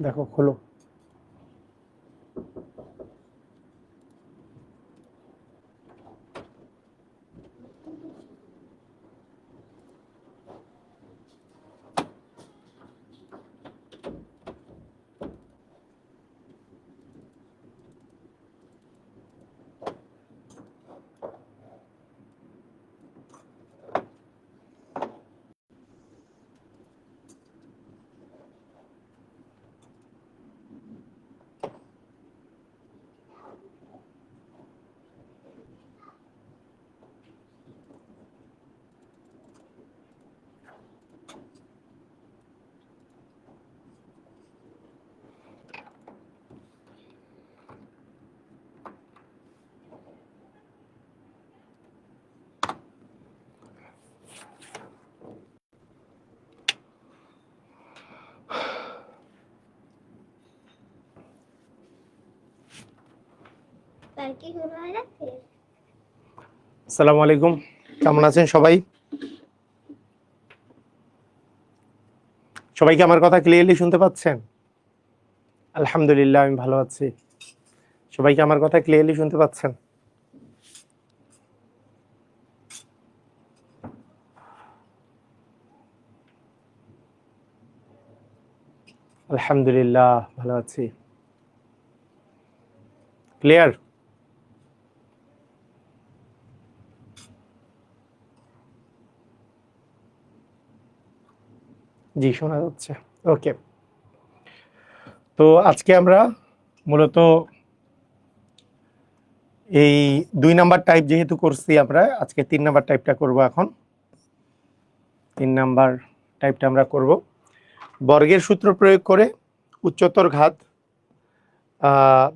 দেখো খোলো। আসসালামু আলাইকুম, কেমন আছেন সবাই? সবাইকে আমার কথা ক্লিয়ারলি শুনতে পাচ্ছেন? আলহামদুলিল্লাহ, আমি ভালো আছি। সবাইকে আমার কথা ক্লিয়ারলি শুনতে পাচ্ছেন? আলহামদুলিল্লাহ ভালো আছি। ক্লিয়ার? জি, শোনা যাচ্ছে। ওকে, তো আজকে আমরা মূলত এই 2 নাম্বার টাইপ যেহেতু করছি, আমরা আজকে 3 নাম্বার টাইপটা করব। এখন 3 নাম্বার টাইপটা আমরা করব বর্গের সূত্র প্রয়োগ করে উচ্চতর ঘাত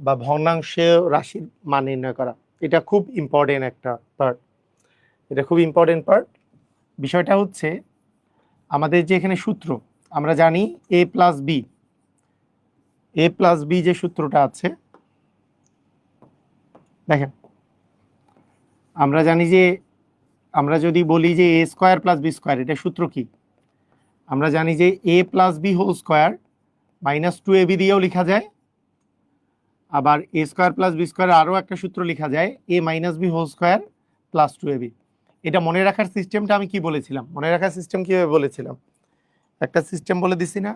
বা ভগ্নাংশে রাশির মান নির্ণয় করা। এটা খুব ইম্পর্টেন্ট একটা পার্ট, এটা খুব ইম্পর্টেন্ট পার্ট। বিষয়টা হচ্ছে আমাদের যে এখানে সূত্র আমরা জানি a প্লাস বি যে সূত্রটা আছে, দেখেন আমরা জানি যে আমরা যদি বলি যে a square plus B square, এটা সূত্র কি? আমরা জানি যে a plus B whole square minus 2ab দিয়েও লেখা যায়, আবার a square plus B square আরও একটা সূত্র লেখা যায় a minus B whole square plus 2ab। এটা মনে রাখার সিস্টেমটা আমি কি বলেছিলাম? মনে রাখার সিস্টেম কীভাবে বলেছিলাম? একটা সিস্টেম বলে দিছি না,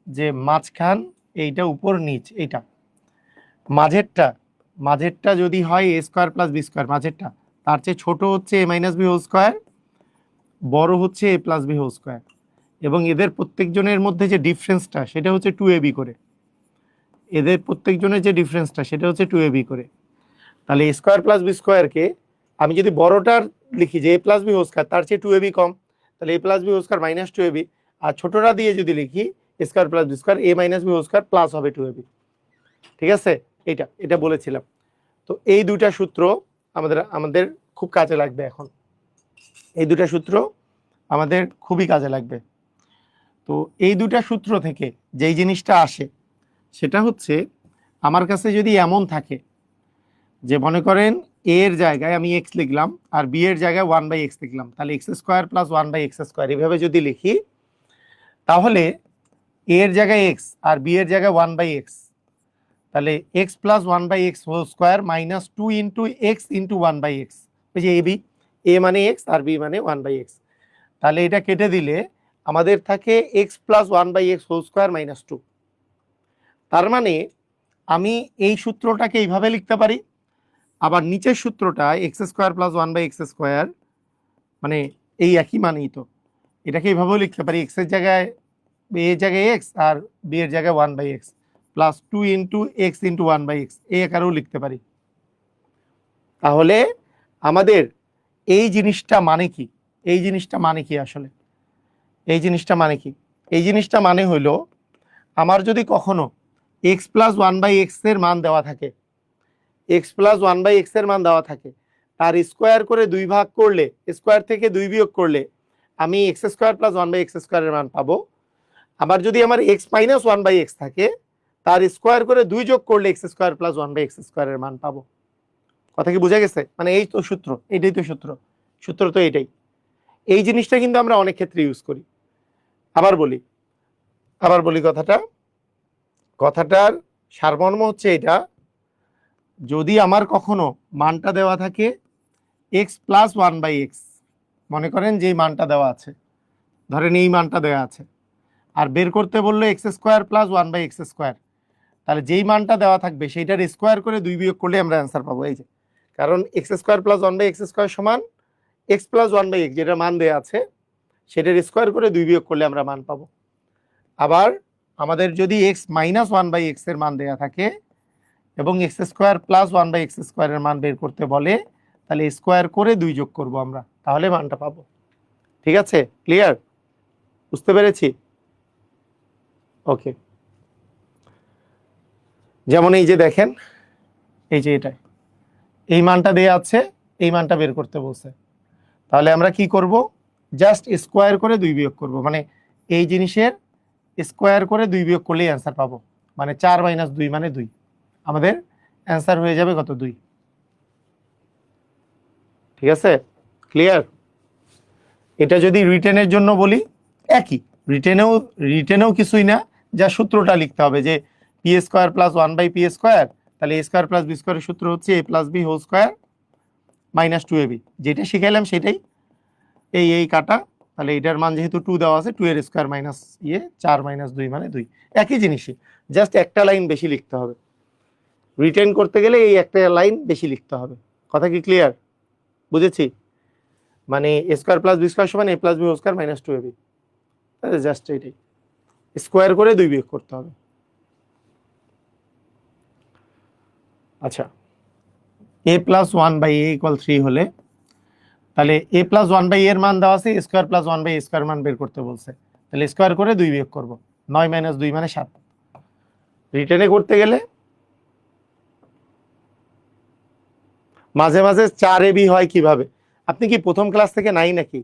যে মাঝখান এইটা উপর নিচ, এইটা মাঝেরটা যদি হয় a square plus B square, মাঝেরটা তার চেয়ে ছোট হচ্ছে a minus B whole square, বড় হচ্ছে a plus B whole square, এবং এদের প্রত্যেকজনের মধ্যে যে ডিফারেন্সটা সেটা হচ্ছে 2ab করে। এদের প্রত্যেকজনের যে ডিফারেন্সটা সেটা হচ্ছে 2ab করে। তাহলে a স্কোয়ার প্লাস বি স্কোয়ারকে আমি যদি বড়টার লিখি যে a plus B whole square, তার চেয়ে 2ab কম, তাহলে a plus B whole square minus 2ab, আর ছোটটা দিয়ে যদি লিখি a square plus B square, a minus B whole square plus হবে 2ab। ঠিক আছে, এটা বলেছিলাম। তো এই দুটা সূত্র আমাদের খুব কাজে লাগবে। এখন এই দুটা সূত্র আমাদের খুবই কাজে লাগবে। তো এই দুটা সূত্র থেকে যেই জিনিসটা আসে সেটা হচ্ছে, আমার কাছে যদি এমন থাকে যে মনে করেন a এর জায়গায় আমি x লিখলাম আর b এর জায়গায় 1/x লিখলাম, তাহলে x square plus 1/x square এভাবে যদি লিখি, তাহলে a এর জায়গায় x আর b এর জায়গায় 1/x, তাহলে x plus 1/x whole square minus 2 into x into 1/x, ওই যে a মানে x আর b মানে 1/x। তাহলে এটা কেটে দিলে আমাদের থাকে x plus 1/x whole square minus 2। তার মানে আমি এই সূত্রটাকে এইভাবে লিখতে পারি, আবার নিচের সূত্রটা x square plus 1/x square, মানে এই একই মানেই তো, এটাকে এইভাবেও লিখতে পারি, এক্স এর জায়গায় a এর জায়গায় x আর b এর জায়গায় 1/x plus 2 into x into 1/x, এই আকারেও লিখতে পারি। তাহলে আমাদের এই জিনিসটা মানে কি? এই জিনিসটা মানে কি আসলে? এই জিনিসটা মানে কি? এই জিনিসটা মানে হইল, আমার যদি কখনো x প্লাস 1/x এর মান দেওয়া থাকে, x প্লাস 1/x এর মান দেওয়া থাকে, তার স্কোয়ার করে 2 ভাগ করলে, স্কোয়ার থেকে 2 বিয়োগ করলে আমি x স্কোয়ার প্লাস 1/x স্কোয়ারের মান পাবো। আবার যদি আমার x মাইনাস 1/x থাকে, তার স্কোয়ার করে 2 যোগ করলে x স্কোয়ার প্লাস 1/x স্কোয়ারের মান পাবো। কথা কি বোঝা গেছে? মানে এই তো সূত্র, এটাই তো সূত্র তো এটাই। এই জিনিসটা কিন্তু আমরা অনেক ক্ষেত্রে ইউজ করি। আবার বলি কথাটার সারমর্ম হচ্ছে এটা, যদি আমার কখনো মানটা দেওয়া থাকে x plus one by x, মনে করেন যে মানটা দেওয়া আছে, ধরেন এই মানটা দেওয়া আছে, আর বের করতে বললো x square plus one by x square, তাহলে যেই মানটা দেওয়া থাকবে সেইটার স্কোয়ার করে 2 বিয়োগ করলে আমরা অ্যান্সার পাবো। এই যে, কারণ x square plus one by x square সমান x plus one by x, যেটা মান দেওয়া আছে সেটার স্কোয়ার করে 2 বিয়োগ করলে আমরা মান পাবো। আবার আমাদের যদি x minus one by x এর মান দেওয়া থাকে এবং x square plus one by x স্কোয়ারের মান বের করতে বলে, তাহলে স্কোয়ার করে 2 যোগ করব আমরা, তাহলে মানটা পাবো। ঠিক আছে, ক্লিয়ার? বুঝতে পেরেছি? ওকে, যেমন এই যে দেখেন, এই যে এটা, এই মানটা দেয়া আছে, এই মানটা বের করতে বলছে, তাহলে আমরা কি করব, জাস্ট স্কোয়ার করে 2 বিয়োগ করব, মানে এই জিনিসের স্কোয়ার করে 2 বিয়োগ করলেই অ্যান্সার পাবো, মানে 4 মাইনাস 2 মানে 2, আমাদের অ্যান্সার হয়ে যাবে কত, 2। ঠিক আছে, ক্লিয়ার? এটা যদি রিটেনের জন্য বলি, একই, রিটেনেও কিছুই না, যা সূত্রটা লিখতে হবে যে p square plus one by p square, তাহলে এ স্কোয়ার প্লাস বি স্কোয়ারের সূত্র হচ্ছে a plus B whole square minus 2ab, যেটা শিখাইলাম সেটাই, এই কাটা, তাহলে এটার মান যেহেতু 2 দেওয়া আছে, 2 এর স্কোয়ার মাইনাস 4 মাইনাস 2 মানে 2, একই জিনিসই, জাস্ট একটা লাইন বেশি লিখতে হবে। রিটেন করতে গেলে এই একটা লাইন বেশি লিখতে হবে। কথা কি ক্লিয়ার? বুঝেছি? মানে a square plus B square সমান a plus B whole square minus 2ab, just এটাই, স্কোয়ার করে 2 বিয়োগ করতে হবে। আচ্ছা, a plus one by a equal 3 হলে, তাহলে এ প্লাস ওয়ান বাই এর মান দেওয়া আছে, square plus one by square মান বের করতে বলছে, তাহলে স্কোয়ার করে 2 বিয়োগ করব, 9 মাইনাস 2 মানে 7। রিটেনে করতে গেলে মাঝে মাঝে 4ab হয় কিভাবে? আপনি কি প্রথম ক্লাস থেকে নাই নাকি?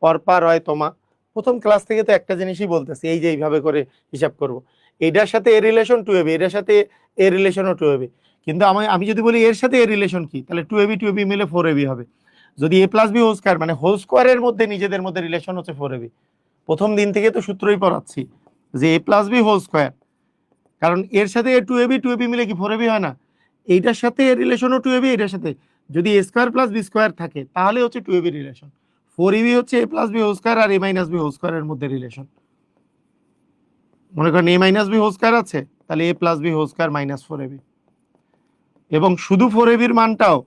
পরপা রয় তোমা, প্রথম ক্লাস থেকে তো একটা জিনিসই বলতেছি, এই যে এইভাবে করে হিসাব করব, এটার সাথে এর রিলেশন 2ab, এটার সাথে এর রিলেশনও 2ab, কিন্তু আমি যদি বলি এর সাথে এর রিলেশন কি, তাহলে 2ab মিলে 4ab হবে। যদি এ প্লাস বি হোল স্কোয়ার, মানে হোল স্কোয়ারের মধ্যে নিজেদের মধ্যে রিলেশন হচ্ছে 4ab, প্রথম দিন থেকে তো সূত্রই পড়াচ্ছি যে a plus B whole square, কারণ এর সাথে এ 2ab মিলে কি 4ab হয় না? এইটার সাথে এর রিলেশনও 2ab, এটার সাথে যদি a square plus B square থাকে তাহলে হচ্ছে 2ab রিলেশন, 4ab হচ্ছে a plus B whole square আর এ মাইনাস বি হোল স্কোয়ারের মধ্যে রিলেশন। মনে করেন a minus B whole square আছে, তাহলে a plus B whole square minus 4ab, এবং শুধু 4ab এর মানটাও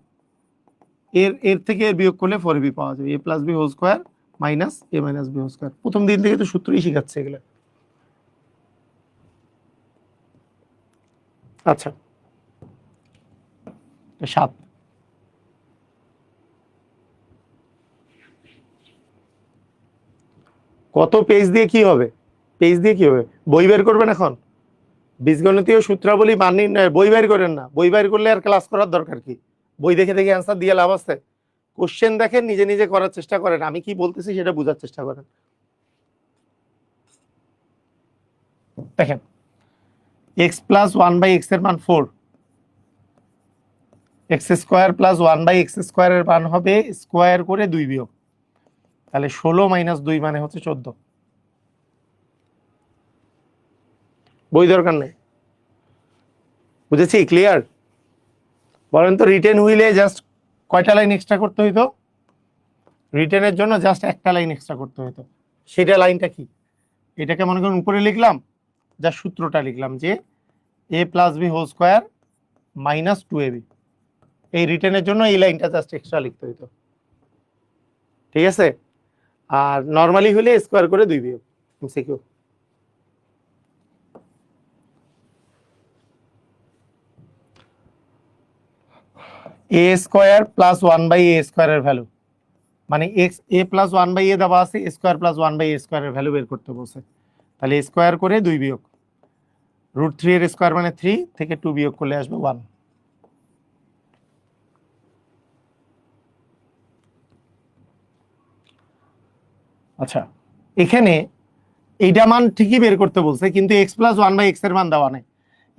এর থেকে এর বিয়োগ করলে 4ab পাওয়া যাবে, a plus B whole square minus a minus B whole square. প্রথম দিন থেকে তো সূত্রই শিখাচ্ছে এগুলো। আচ্ছা, 7, কত পেজ দিয়ে কি হবে? পেজ দিয়ে কি হবে? বই বের করবেন এখন? বীজগণিতীয় সূত্রাবলী মান নির্ণয় বই বের করেন না, বই বের করলে আর ক্লাস করার দরকার কি? বই দেখে দেখে অ্যান্সার দিয়ে লাভ আছে? কোশ্চেন দেখেন, নিজে নিজে করার চেষ্টা করেন, আমি কি বলতেছি সেটা বোঝার চেষ্টা করেন। দেখেন, x plus one by x এর মান 4, x square plus one by x স্কোয়ারের মান হবে স্কোয়ার করে 2 বিয়োগ, তাহলে 16 মাইনাস 2 মানে হচ্ছে 14। বই দরকার নেই, বুঝেছি? ক্লিয়ার? বলেন তো, রিটেন হইলে জাস্ট কয়টা লাইন এক্সট্রা করতে হইতো? রিটেনের জন্য জাস্ট একটা লাইন এক্সট্রা করতে হতো, সেটা লাইনটা কি? এটাকে মনে করুন উপরে লিখলাম, যা সূত্রটা লিখলাম যে a plus B whole square minus 2ab, এই রিটেনের জন্য এই লাইনটা জাস্ট এক্সট্রা লিখতে হইতো। ঠিক আছে? আর নর্মালি হলে স্কোয়ার করে 2 বিয়োগ, MCQ. A square plus one by a স্কোয়ারের ভ্যালু, মানে x a plus one by a দেওয়া আছে, square plus one by a স্কোয়ারের ভ্যালু বের করতে বলছে, তাহলে স্কোয়ার করে 2 বিয়োগ, √3 এর স্কোয়ার মানে 3 থেকে 2 বিয়োগ করলে আসবে 1। আচ্ছা, এখানে এইটা মান ঠিকই বের করতে বলছে, কিন্তু x plus one by x এর মান দেওয়া নেই।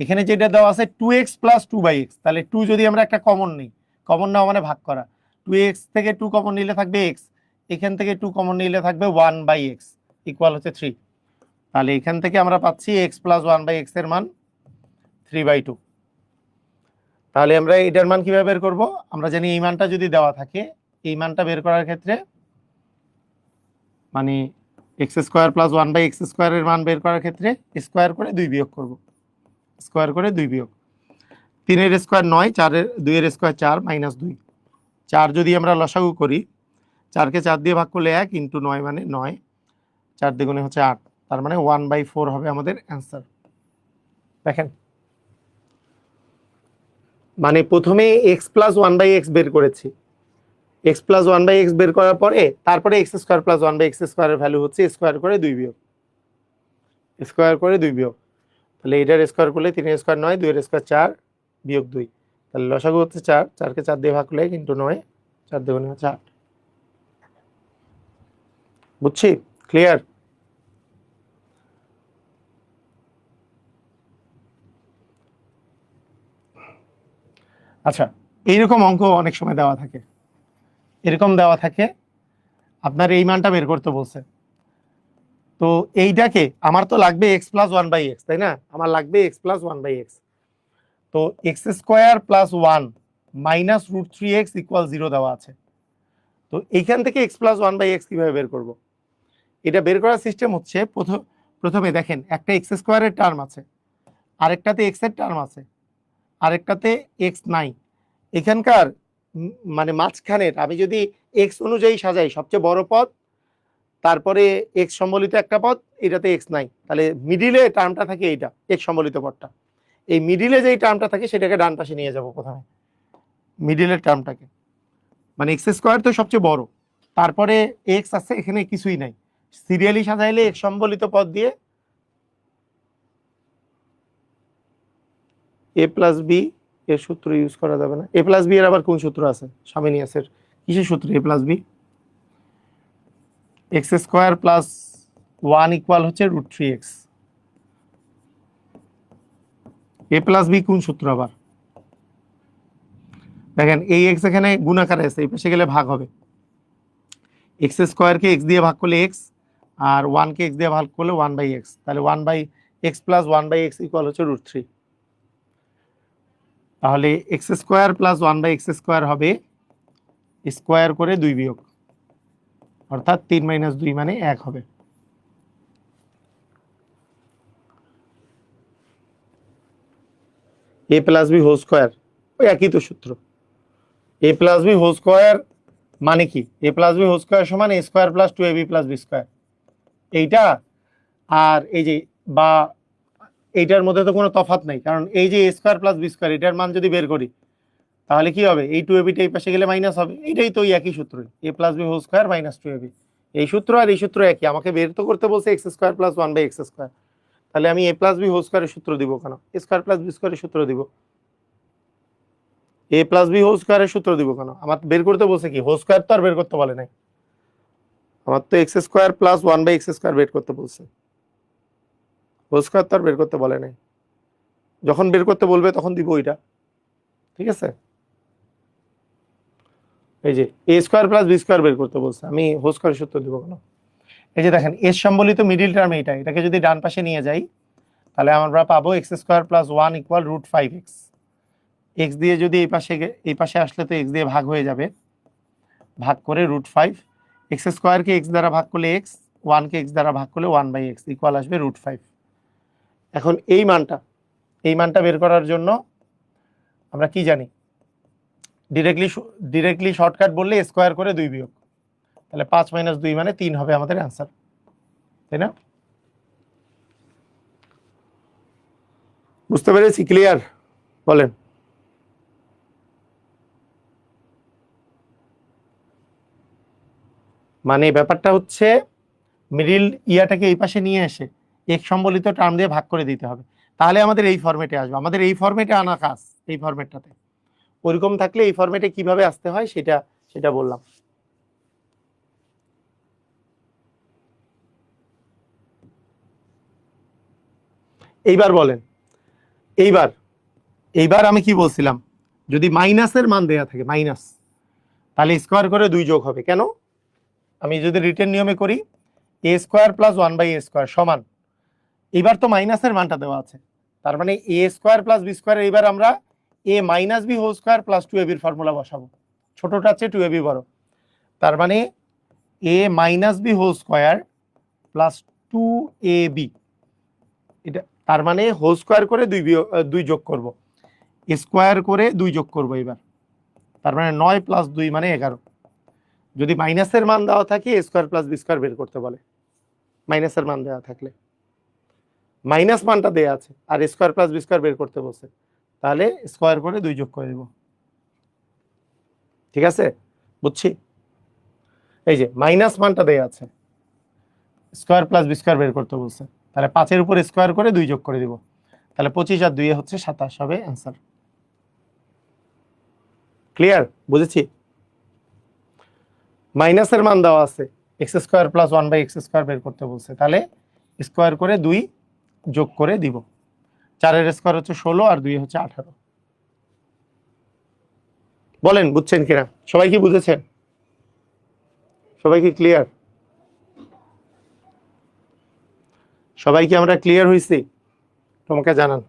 এখানে যেটা দেওয়া আছে 2x প্লাস 2 বাই এক্স, তাহলে 2 যদি আমরা একটা কমন নিই, কমন নেওয়া মানে ভাগ করা, 2x থেকে 2 কমন নিলে থাকবে এক্স, এখান থেকে 2 কমন নিলে থাকবে 1/x ইকুয়াল হচ্ছে 3। তাহলে এখান থেকে আমরা পাচ্ছি x প্লাস 1/x এর মান 3/2। তাহলে আমরা এটার মান কিভাবে বের করব? আমরা জানি এই মানটা যদি দেওয়া থাকে, এই মানটা বের করার ক্ষেত্রে মানে x square plus 1/x square এর মান বের করার ক্ষেত্রে স্কয়ার করে 2 বিয়োগ করব। স্কয়ার করে 2 বিয়োগ, 3 এর স্কয়ার 9, 4 এর 2 এর স্কয়ার 4 মাইনাস 2। 4 যদি আমরা লসাগু করি, 4 কে 4 দিয়ে ভাগ করলে 1 ইন্টু 9 মানে 9, 4 দ্বিগুণে হচ্ছে 8, তার মানে 1/4 হবে আমাদের অ্যান্সার। দেখেন, মানে প্রথমে x প্লাস 1/x বের করেছি, x প্লাস 1/x বের করার পরে তারপরে x স্কয়ার প্লাস 1/x স্কয়ারের ভ্যালু হচ্ছে স্কয়ার করে 2 বিয়োগ, স্কয়ার করে 2 বিয়োগ। তাহলে এটার স্কয়ার করলে 3 এর স্কয়ার 9, 2 এর স্কয়ার 4 বিয়োগ 2, তাহলে লসাগু হচ্ছে 4, 4 কে 4 দিয়ে ভাগ করলে কিন্তু 9, 4 দ্বিগুণে হচ্ছে 8। বুঝছি? ক্লিয়ার? আচ্ছা, এইরকম অঙ্ক অনেক সময় দেওয়া থাকে, এরকম দেওয়া থাকে আপনার এই মানটা বের করতে বলছে। তো এইটাকে আমার তো লাগবে x প্লাস 1/x, তাই না? আমার লাগবে x প্লাস 1/x। তো x square plus 1 minus root 3x equal 0 দেওয়া আছে। তো এইখান থেকে x প্লাস 1/x কিভাবে বের করব? এটা বের করার সিস্টেম হচ্ছে প্রথমে দেখেন একটা x স্কয়ারের টার্ম আছে, আরেকটাতে x এর টার্ম আছে, আরেকটাতে x নাই। এখানকার মানে মাঝখানের আমি যদি x অনুযায়ী সাজাই, সবচেয়ে বড় পদ, তারপরে x সম্বলিত একটা পদ, এটাতে x নাই, তাহলে মিডিলে টার্মটা থাকে এইটা x সম্বলিত পদটা। এই মিডিলে যেই টার্মটা থাকে সেটাকে ডান পাশে নিয়ে যাব প্রথমে, মিডিলের টার্মটাকে, মানে x স্কয়ার তো সবচেয়ে বড়, তারপরে x আছে, এখানে কিছুই নাই, সিরিয়ালি সাজাইলে x সম্বলিত পদ দিয়ে a প্লাস বি এর সূত্র ইউজ করা যাবে না। a প্লাস বি এর আবার কোন সূত্র আছে? সামিনিয়াসের কিসের সূত্র? a plus b, x square plus 1 equal হচ্ছে root 3x। a plus b কোন সূত্র আবার? দেখেন এই x এখানে গুণাকারে আছে, এই পাশে গেলে ভাগ হবে। x স্কয়ার কে x দিয়ে ভাগ করলে x, আর 1 কে x দিয়ে ভাগ করলে 1/x, তাহলে 1/x প্লাস 1/x ইকুয়াল হচ্ছে রুট 3। তাহলে x square plus 1/x square হবে স্কয়ার করে 2 বিয়োগ, অর্থাৎ 3 মাইনাস 2 মানে 1 হবে। a plus B whole square, ওই একই তো সূত্র। a plus B whole square মানে কি? a plus B whole square সমান a square plus 2ab plus b square. এইটা আর এই যে বা এইটার মধ্যে তো কোনো তফাৎ নাই, কারণ এই যে a square plus b square, এটার মান যদি বের করি তাহলে কি হবে? এই 2ab টা এই পাশে গেলে মাইনাস হবে, এইটাই তো একই সূত্রই, a plus B whole square minus 2ab। এই সূত্র আর এই সূত্র একই, আমাকে বের তো করতে বলছে x square plus 1/x square, তাহলে আমি a প্লাস বি হোল স্কয়ারের সূত্র দিব কেন? a স্কয়ার প্লাস বি স্কয়ারের সূত্র দিব, a প্লাস বি হোল স্কয়ারের সূত্র দিব কেন? আমার বের করতে বলছে কি? হোল স্কয়ার তো আর বের করতে বলে নাই, আমার তো x square plus 1/x square বের করতে বলছে, হোল স্কয়ার তো আর বের করতে বলে নাই। যখন বের করতে বলবে তখন দিব ওইটা, ঠিক আছে? এই যে a square plus b square বের করতে বলছে, আমি হোল স্কয়ারের সূত্র দিব কেন? এই যে দেখেন এর সম্বলিত মিডিল টার্ম এইটা, এটাকে যদি ডান পাশে নিয়ে যাই তাহলে আমরা পাবো x square plus 1 equal root 5x। x দিয়ে যদি এই পাশে আসলে তো x দিয়ে ভাগ হয়ে যাবে, ভাগ করে রুট 5, x স্কয়ার কে x দ্বারা ভাগ করলে x, 1 কে x দ্বারা ভাগ করলে 1/x ইকুয়াল আসবে রুট 5। এখন এই মানটা বের করার জন্য আমরা কি জানি? ডিরেক্টলি শর্টকাট বললে স্কয়ার করে 2 বিয়োগ, তাহলে 5 মাইনাস 2 মানে 3 হবে আমাদের অ্যান্সার, তাই না? বুঝতে পেরেছি? ক্লিয়ার? বলেন। মানে ব্যাপারটা হচ্ছে মিডিল ইয়াটাকে এই পাশে নিয়ে এসে এক সম্বলিত টার্ম দিয়ে ভাগ করে দিতে হবে, তাহলে আমাদের এই ফরম্যাটে আসবে। আমাদের এই ফরম্যাটে আনা কাজ, এই ফরম্যাটটাতে ওইরকম থাকলে এই ফরম্যাটে কিভাবে আসতে হয় সেটা বললাম। এইবার বলেন, এইবার আমি কি বলছিলাম? যদি মাইনাসের মান দেয়া থাকে, মাইনাস, তাহলে স্কয়ার করে 2 যোগ হবে। কেন? আমি যদি রিটেন নিয়মে করি এ স্কোয়ার প্লাস 1/a স্কোয়ার সমান, এবার তো মাইনাসের মানটা দেওয়া আছে, তার মানে a square plus B square, এবার আমরা a minus B whole square plus 2ab formula বসাবো, ছোটটা হচ্ছে 2ab বড়, তার মানে a minus B whole square plus 2ab, এটা তার মানে হোল স্কোয়ার করে 2 যোগ করব, স্কোয়ার করে 2 যোগ করব এবার, তার মানে 9 প্লাস 2 মানে 11। যদি মাইনাসের মান দেওয়া থাকে এ স্কোয়ার প্লাস বি স্কোয়ার বের করতে বলে, মাইনাসের মান দেওয়া থাকলে, মাইনাস মানটা দেওয়া আছে আর স্কোয়ার প্লাস বি স্কোয়ার বের করতে বলছে, তাহলে স্কোয়ার করে 2 যোগ করে দেব। ঠিক আছে, বুঝছি? এই যে মাইনাস মানটা দেওয়া আছে, স্কোয়ার প্লাস বি স্কোয়ার বের করতে বলছে, তাহলে 5-এর উপর স্কোয়ার করে 2 যোগ করে দিব, তাহলে 25 আর 2 হচ্ছে 27 হবে অ্যান্সার। ক্লিয়ার? বুঝেছি? মাইনাসের মান দেওয়া আছে, x square plus 1/x square বের করতে বলছে, তাহলে স্কোয়ার করে 2 যোগ করে দিব, 4-এর স্কোয়ার হচ্ছে 16 আর 2 হচ্ছে 18। বলেন বুঝছেন কিনা? সবাই কি বুঝেছেন? সবাই কি ক্লিয়ার? সবাই কি আমরা ক্লিয়ার হয়েছি? তোমাকে জানান।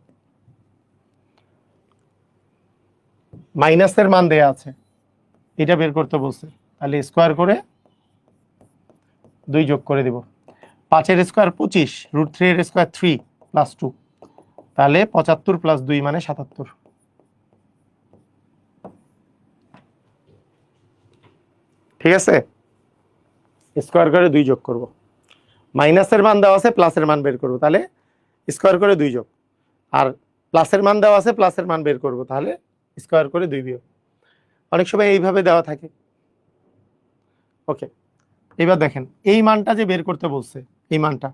মাইনাসের মান দেয়া আছে, এটা বের করতে বলছে, তাহলে স্কোয়ার করে 2 যোগ করে দিব, 5-এর স্কোয়ার 25, √3 এর স্কোয়ার 3 প্লাস 2, তাহলে 75 প্লাস 2 মানে 77। ঠিক আছে, স্কোয়ার করে 2 যোগ করব, মাইনাসের মান দেওয়া আছে প্লাসের মান বের করব, তাহলে স্কোয়ার করে 2 যোগ, আর প্লাসের মান দেওয়া আছে প্লাসের মান বের করব, তাহলে স্কোয়ার করে 2 বিয়োগ। অনেক সময় এইভাবে দেওয়া থাকে। ওকে, এবার দেখেন এই মানটা যে বের করতে বলছে, এই মানটা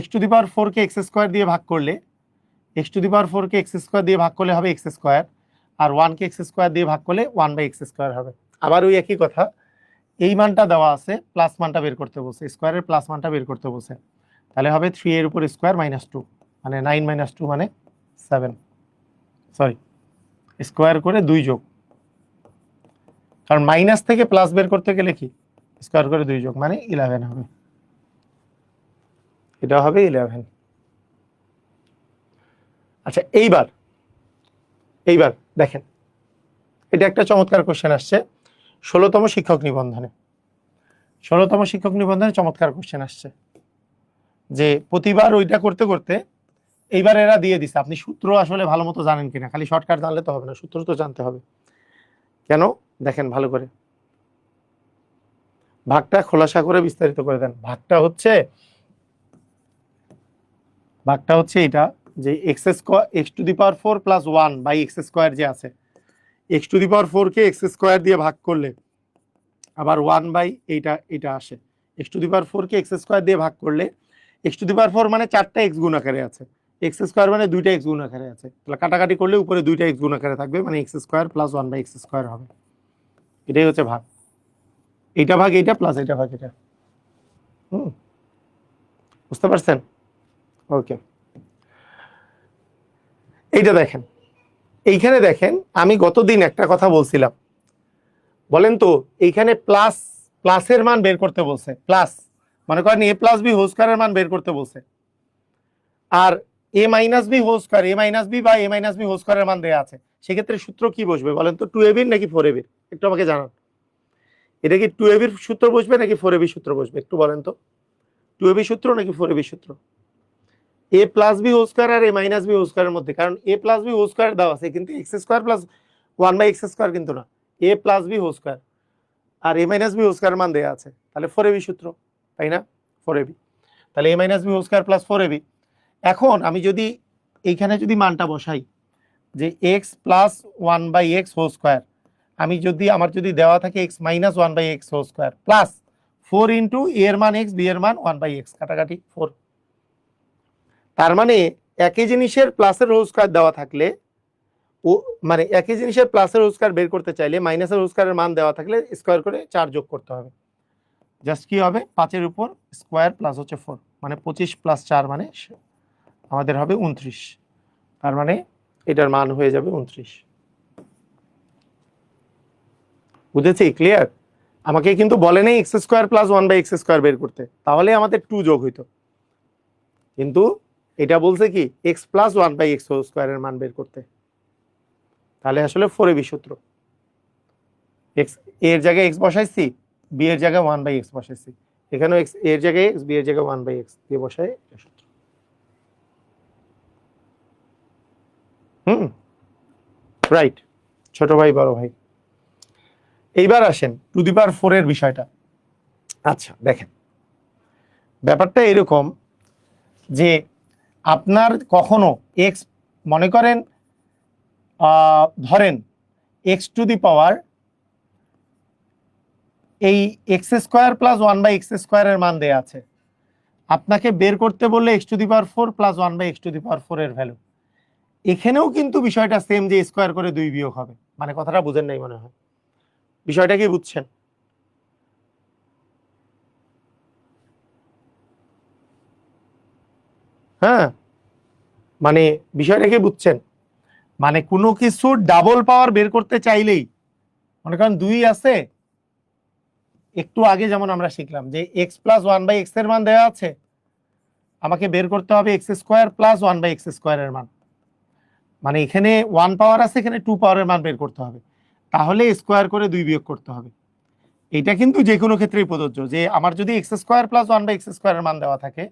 x⁴ কে x² দিয়ে ভাগ করলে, x⁴ কে x² দিয়ে ভাগ করলে হবে x², আর 1 কে x² দিয়ে ভাগ করলে 1/x² হবে। আবার ওই একই কথা, এই মানটা দেওয়া আছে, প্লাস মানটা বের করতে বলছে, স্কোয়ারের প্লাস মানটা বের করতে বলছে, তাহলে হবে 3 এর উপর স্কোয়ার মাইনাস 2, মানে 9 - 2 মানে 7, সরি স্কোয়ার করে 2 যোগ, কারণ মাইনাস থেকে প্লাস বের করতে গেলে কি স্কোয়ার করে 2 যোগ মানে 11 হবে, এটা হবে 11। আচ্ছা এইবার দেখেন, এটা একটা চমৎকার কোশ্চেন আসছে 16তম শিক্ষক নিবন্ধনে। 16তম শিক্ষক নিবন্ধনে চমৎকার কোশ্চেন আসছে, যে প্রতিবার ওইটা করতে করতে এইবার এরা দিয়ে দিছে, আপনি সূত্র আসলে ভালো মতো জানেন কিনা, খালি শর্টকাট জানলে তো হবে না, সূত্র তো জানতে হবে। কেন দেখেন ভালো করে, ভাগটা খোলাসা করে বিস্তারিত করে দেন। ভাগটা হচ্ছে এটা, যে x⁴ প্লাস 1/x² যে আছে, x⁴ কে x² দিয়ে ভাগ করলে আবার 1 এটা আসে, x⁴ কে x² দিয়ে ভাগ করলে x⁴ মানে 4টা x গুণ আকারে আছে, x² মানে 2টা x গুণ আকারে আছে, তাহলে কাটাকাটি করলে উপরে 2টা x গুণ আকারে থাকবে, মানে x² প্লাস 1/x² হবে। এটাই হচ্ছে ভাগ, এইটা ভাগ এইটা প্লাস এটা ভাগ এটা। বুঝতে পারছেন? ওকে, এইটা দেখেন, এইখানে দেখেন আমি গতদিন একটা কথা বলছিলাম, বলেন তো এইখানে প্লাসের মান বের করতে বলছে, প্লাস মনে করেন a প্লাস বি হোল স্কয়ারের মান বের করতে বলছে, আর a minus B whole square, a minus b বা a মাইনাস বি হোল স্কয়ারের মান দেয়া আছে, সেক্ষেত্রে সূত্র কি বসবে বলেন তো? 2ab নাকি 4ab? একটু আমাকে জানান, এটা কি 2ab সূত্র বসবে নাকি 4ab সূত্র বসবে? একটু বলেন তো, 2ab সূত্র নাকি 4ab সূত্র? a plus B whole square আর a মাইনাস বি হোল স্কয়ারের মধ্যে, কারণ a plus B whole square দেওয়া আছে, কিন্তু x² প্লাস 1/x² কিন্তু না, a plus B whole square আর a মাইনাস বি হোল স্কয়ারের মান দেয়া আছে, তাহলে 4ab সূত্র, তাই না? 4ab, তাহলে a minus B whole square plus 4ab। এখন আমি যদি এইখানে যদি মানটা বসাই, যে x plus 1/x whole square, আমি যদি আমার যদি দেওয়া থাকে x minus 1/x whole square plus 4 into a এর মান x, b এর মান 1/x, কাটাকাটি 4, তার মানে একই জিনিসের প্লাসের হোল স্কয়ার দেওয়া থাকলে, ও মানে একই জিনিসের প্লাসের হোল স্কয়ার বের করতে চাইলে মাইনাসের হোল স্কয়ারের মান দেওয়া থাকলে স্কয়ার করে 4 যোগ করতে হবে, জাস্ট কি হবে 5-এর উপর স্কয়ার প্লাস হচ্ছে 4, মানে 25 প্লাস 4 মানে আমাদের হবে 29, তার মানে এটার মান হয়ে যাবে 29। বুঝেছি? ক্লিয়ার? আমাকে কিন্তু বলে নেই x square plus one by x square বের করতে, তাহলে আমাদের 2 যোগ হইতো, কিন্তু এটা বলছে কি x plus one by x whole স্কোয়ারের মান বের করতে। তাহলে আসলে 4ab সূত্র, এক্স এর জায়গায় এক্স বসাইছি, বি এর জায়গায় ওয়ান বাই এক্স বসাইছি, এখানেও এক্স এর জায়গায় এক্স, বি এর জায়গায় ওয়ান বাই এক্স দিয়ে বসাই সূত্র। রাইট ছোট ভাই বড় ভাই। এইবার আসেন টু দি পাওয়ার 4 এর বিষয়টা। আচ্ছা দেখেন ব্যাপারটা এরকম যে আপনার কখনো এক্স, মনে করেন ধরেন এক্স টু দি পাওয়ার এই x square plus one by x স্কোয়ারের মান দেয়া আছে, আপনাকে বের করতে বললে x to the power 4 plus one by x to the power 4 এর ভ্যালু। এখানেও কিন্তু বিষয়টা সেম, যে স্কোয়ার করে 2 বিয়োগ হবে, মানে কথাটা বুঝেন নাই মনে হয়, বিষয়টা কি বুঝছেন? হ্যাঁ, মানে বিষয়টা কি বুঝছেন? মানে কোনো কিছু ডাবল পাওয়ার বের করতে চাইলেই, মনে করেন 2 আছে, একটু আগে যেমন আমরা শিখলাম যে x plus one by x এর মান দেওয়া আছে, আমাকে বের করতে হবে x square plus one by x স্কোয়ারের মান, মানে এখানে 1 পাওয়ার আছে, এখানে 2 পাওয়ারের মান বের করতে হবে, তাহলে স্কোয়ার করে 2 বিয়োগ করতে হবে। এটা কিন্তু যে কোনো ক্ষেত্রেই প্রযোজ্য, যে আমার যদি x square plus one by x স্কোয়ারের মান দেওয়া থাকে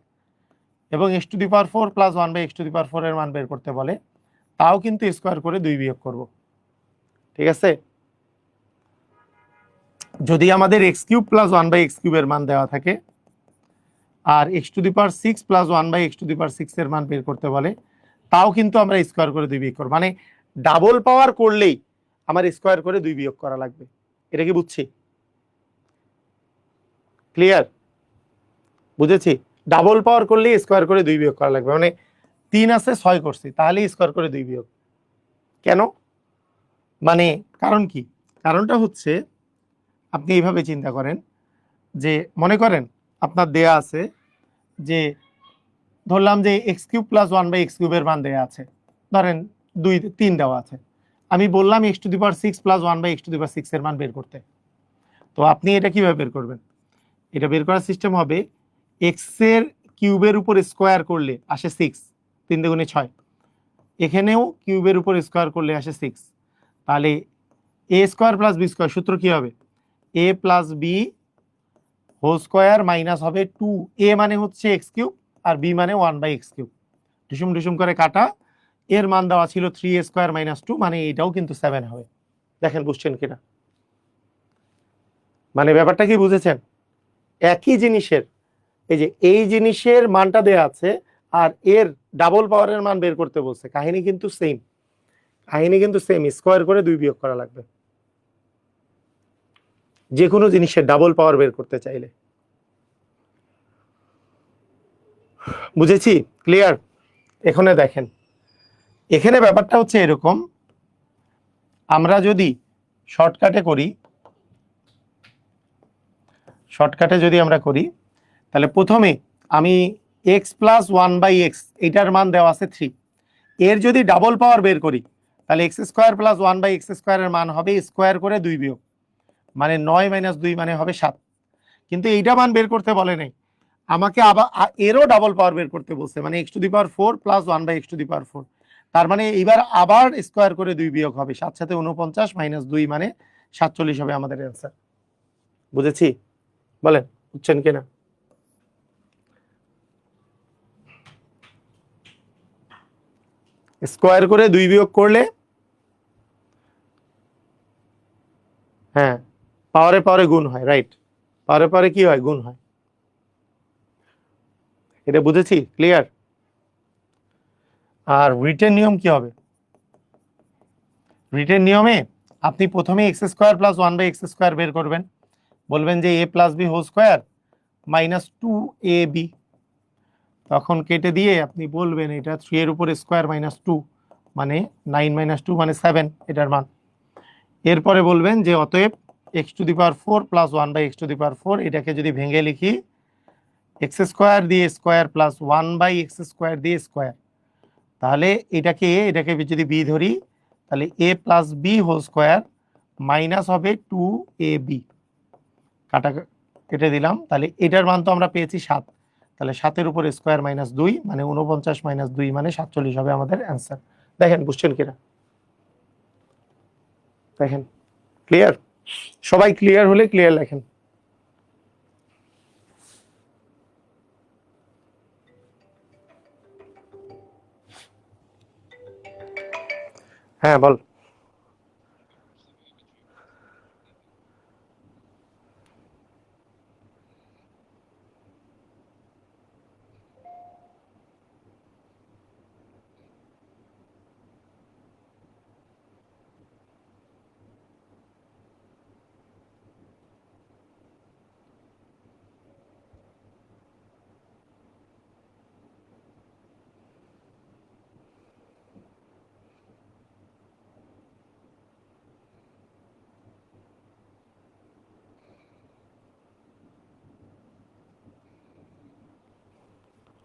এবং x to the power 4 plus one by x to the power 4 এর মান বের করতে বলে, তাও কিন্তু স্কোয়ার করে 2 বিয়োগ করব। ঠিক আছে, যদি আমাদের x cube plus one by x কিউবের মান দেওয়া থাকে আর x to the power 6 plus one by x to the power 6 এর মান বের করতে বলে, তাও কিন্তু আমরা স্কোয়ার করে 2 বিয়োগ করব। মানে ডাবল পাওয়ার করলেই আমার স্কোয়ার করে 2 বিয়োগ করা লাগবে। এটা কি বুঝছি? ক্লিয়ার? বুঝেছি? ডাবল পাওয়ার করলে স্কোয়ার করে 2 বিয়োগ করা লাগবে, মানে 3 আছে 6 করছি, তাহলে স্কোয়ার করে 2 বিয়োগ। কেন? মানে কারণ কি? কারণটা হচ্ছে আপনি এইভাবে চিন্তা করেন যে মনে করেন আপনার দেয়া আছে যে ধরলাম যে x cube plus one by x কিউবের মান দেয়া আছে, ধরেন 3 দেওয়া আছে, আমি বললাম x to the power 6 plus one by x to the power 6 এর মান বের করতে। তো আপনি এটা কিভাবে বের করবেন? এটা বের করার সিস্টেম হবে এক্স এর কিউবের উপর স্কোয়ার করলে আসে 6, 3 দুগুণে 6, এখানেও কিউবের উপর স্কোয়ার করলে আসে 6, তাহলে a square plus B square সূত্র কি হবে? A plus B whole square minus হবে 2, এ মানে হচ্ছে এক্স কিউব আর বি মানে 1 বাই এক্স কিউব, ঢুসুম ঢুসুম করে কাটা, এর মান দেওয়া ছিল 3a স্কোয়ার মাইনাস 2, মানে এটাও কিন্তু 7 হবে। দেখেন বুঝছেন কিনা? মানে ব্যাপারটা কি বুঝেছেন? একই জিনিসের, এই যে এই জিনিসের মানটা দেয়া আছে আর এর ডাবল পাওয়ারের মান বের করতে বলছে, কাহিনী কিন্তু সেম, কাহিনী কিন্তু সেম, স্কোয়ার করে 2 বিয়োগ করা লাগবে যে কোনো জিনিসের ডাবল পাওয়ার বের করতে চাইলে। বুঝেছি? ক্লিয়ার? এখানে দেখেন, এখানে ব্যাপারটা হচ্ছে এরকম, আমরা যদি শর্টকাটে করি, শর্টকাটে যদি আমরা করি, তাহলে প্রথমে আমি x plus one by x, এটার মান দেওয়া আছে 3, এর যদি ডাবল পাওয়ার বের করি তাহলে x square plus one by x স্কোয়ারের মান হবে স্কোয়ার করে 2 বিয়োগ, মানে 9 মাইনাস 2 মানে হবে 7, কিন্তু এইটা মান বের করতে বলে নাই, আমাকে আবার এরও ডাবল পাওয়ার বের করতে বলছে, মানে x to the power 4 plus one by x to the power 4, তার মানে এইবার আবার স্কোয়ার করে 2 বিয়োগ হবে, 7 সাথে 49 মাইনাস 2 মানে 47 হবে আমাদের অ্যান্সার। বুঝেছি? বলেন বুঝছেন কিনা? স্কোয়ার করে 2 বিয়োগ করলে, হ্যাঁ পাওয়ারে পাওয়ারে গুণ হয়, রাইট, পাওয়ারে পাওয়ারে কি হয়? গুণ হয়। এটা বুঝেছি? ক্লিয়ার? আর রিটেন নিয়ম কি হবে? রিটেন নিয়মে আপনি প্রথমে x square plus one by x square বের করবেন, বলবেন যে a plus B whole square minus 2ab, তখন কেটে দিয়ে আপনি বলবেন এটা 3 এর উপর স্কোয়ার মাইনাস 2 মানে 9 মাইনাস 2 মানে 7 এটার মান। এরপরে বলবেন যে অতএব x to the power 4 plus one by x to the power 4, এটাকে যদি ভেঙে লিখি এক্স স্কোয়ার দিয়ে square plus one by x square দিয়ে স্কোয়ার, তাহলে এটাকে এটাকে যদি বি ধরি তাহলে a plus B whole square minus হবে 2ab, কাটা কেটে দিলাম, তাহলে এটার মান তো আমরা পেয়েছি 7, তাহলে 7-এর উপর স্কোয়ার মাইনাস 2 মানে 49 মাইনাস 2 মানে 47 হবে আমাদের অ্যান্সার। দেখেন বুঝছেন কিনা, দেখেন ক্লিয়ার? সবাই ক্লিয়ার হলে ক্লিয়ার লেখেন। হ্যাঁ বল।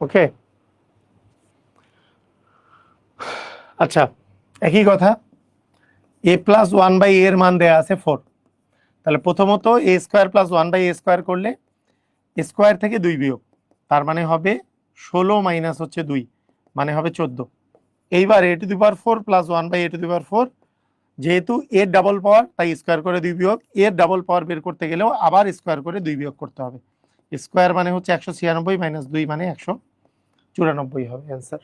ওকে, আচ্ছা একই কথা, a প্লাস 1/a এর মান দেয়া আছে 4, তাহলে প্রথমত a square plus 1/a square করলে স্কোয়ার থেকে 2 বিয়োগ, তার মানে হবে 16 মাইনাস হচ্ছে 2 মানে হবে 14। এইবার a to the power 4 plus 1/a to the power 4, যেহেতু এর ডাবল পাওয়ার তাই স্কোয়ার করে 2 বিয়োগ, এর ডাবল পাওয়ার বের করতে গেলেও আবার স্কোয়ার করে 2 বিয়োগ করতে হবে। স্কোয়ার মানে হচ্ছে 196 মাইনাস 2 মানে 194 হবে অ্যান্সার।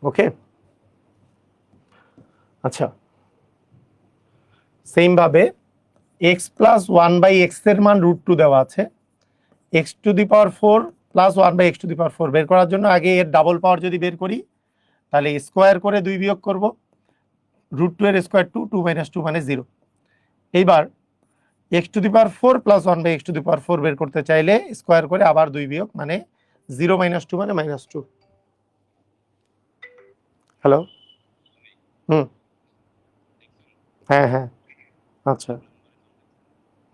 ওকে, আচ্ছা সেম ভাবে x প্লাস 1/x এর মান √2 দেওয়া আছে, x to the power 4 plus 1/x to the power 4 বের করার জন্য আগে এর ডাবল পাওয়ার যদি বের করি তাহলে স্কোয়ার করে 2 বিয়োগ করব, √2 এর স্কোয়ার 2, 2 মাইনাস 2 মানে 0। এইবার x to the power 4 plus 1/x to the power 4 বের করতে চাইলে স্কোয়ার করে আবার 2 বিয়োগ মানে 0 মাইনাস 2 মানে মাইনাস 2। হ্যালো, হুম, হ্যাঁ হ্যাঁ, আচ্ছা,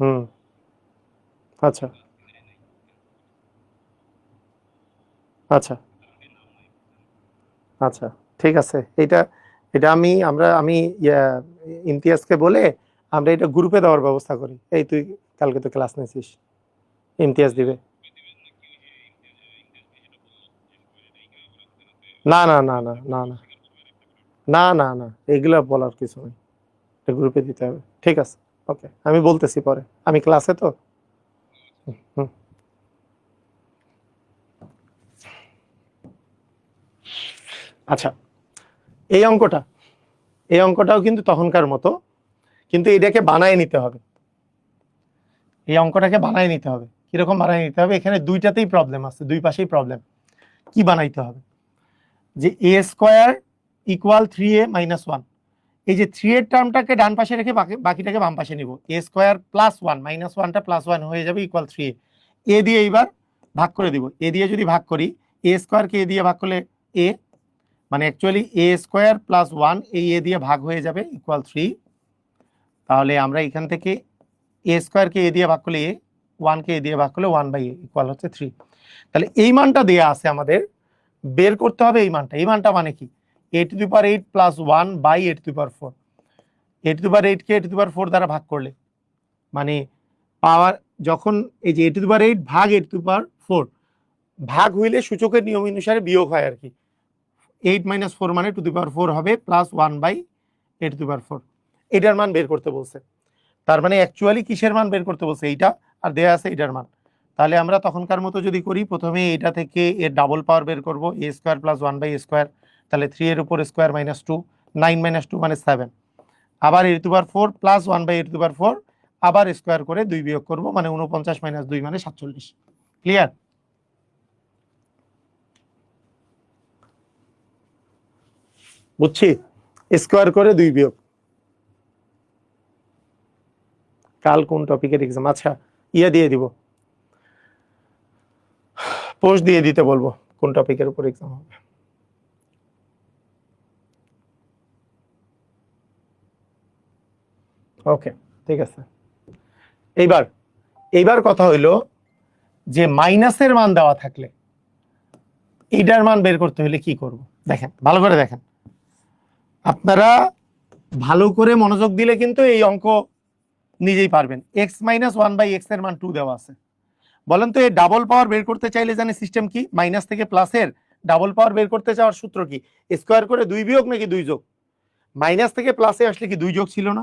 হুম, আচ্ছা আচ্ছা আচ্ছা, ঠিক আছে। এটা এটা আমি ইমতিয়াজকে বলে আমরা এটা গ্রুপে দেওয়ার ব্যবস্থা করি। এই তুই কালকে তো ক্লাস নিয়েছিস, ইমতিয়াজ দিবে। না না না না না না না না না, এগুলো বলার কিছু নেই, এটা গ্রুপে দিতে হবে। ঠিক আছে, ওকে, আমি বলতেছি পরে, আমি ক্লাসে তো। হুম, আচ্ছা এই অঙ্কটা, এই অঙ্কটাও কিন্তু তখনকার মতো, কিন্তু এটাকে বানায় নিতে হবে। এই অঙ্কটাকে বানায় নিতে হবে। কিরকম বানায় নিতে হবে? এখানে দুইটাতেই প্রবলেম আছে, দুই পাশেই প্রবলেম। কি বানাইতে হবে? যে এ স্কোয়ার ইকুয়াল 3a মাইনাস 1, এই যে 3 এর টার্মটাকে ডান পাশে রেখে বাকিটাকে বাম পাশে নিব। এ স্কোয়ার প্লাস 1 মাইনাস 1টা প্লাস 1 হয়ে যাবে ইকুয়াল 3a। এ দিয়ে এইবার ভাগ করে দিব। এ দিয়ে যদি ভাগ করি, এ স্কোয়ারকে এ দিয়ে ভাগ করলে এ, মানে অ্যাকচুয়ালি এ স্কোয়ার প্লাস 1 এই এ দিয়ে ভাগ হয়ে যাবে ইকুয়াল 3। তাহলে আমরা এখান থেকে এ স্কোয়ারকে এ দিয়ে ভাগ করলে এ, 1কে এ দিয়ে ভাগ করলে 1/a ইকুয়াল হচ্ছে 3। তাহলে এই মানটা দেয়া আছে, আমাদের বের করতে হবে এই মানটা। এই মানটা মানে কি? a to the power 8 plus 1/a to the power 4, a to the power 8 কে a টু দি পাওয়ার 4 দ্বারা ভাগ করলে, মানে পাওয়ার যখন এই যে a টু দি পাওয়ার 8 ভাগ a টু দি পাওয়ার 4 ভাগ হইলে সূচকের নিয়ম অনুসারে বিয়োগ হয় আর কি। 8 মাইনাস 4 মানে টু দি পাওয়ার 4 হবে plus 1/a to the power 4। এটার মান বের করতে বলছে। তার মানে অ্যাকচুয়ালি কিসের মান বের করতে বলছে? এইটা, আর দেয়া আছে এটার মান। তাহলে আমরা তখনকার মতো যদি করি, প্রথমে এটা থেকে এর ডাবল পাওয়ার বের করব, a square plus 1/a square, তাহলে 3 এর উপর স্কোয়ার মাইনাস 2, 9 মাইনাস 2 মানে 7, আবার a to the power 4 plus 1/a to the power 4, আবার স্কোয়ার করে 2 বিয়োগ করব মানে 49 মাইনাস 2 মানে 47। ক্লিয়ার? বুঝছি, স্কোয়ার করে 2 বিয়োগ। কাল কোন টপিকের এক্সাম? আচ্ছা ইয়ে দিয়ে দিব, পোস্ট দিয়ে দিতে বলবো কোন টপিকের উপর এক্সাম হবে। ওকে, ঠিক আছে। এইবার এইবার কথা হইলো যে মাইনাসের মান দেওয়া থাকলে এইটার মান বের করতে হলে কি করব? দেখেন ভালো করে দেখেন, আপনারা ভালো করে মনোযোগ দিলে কিন্তু এই অঙ্ক নিজেই পারবেন। X minus one by x এর মান 2 দেওয়া আছে। বলেন তো এই ডাবল পাওয়ার বের করতে চাইলে জানি সিস্টেম কি? মাইনাস থেকে প্লাসের ডাবল পাওয়ার বের করতে চাওয়ার সূত্র কি? স্কোয়ার করে 2 বিয়োগ নাকি 2 যোগ? মাইনাস থেকে প্লাসে আসলে কি 2 যোগ ছিল না?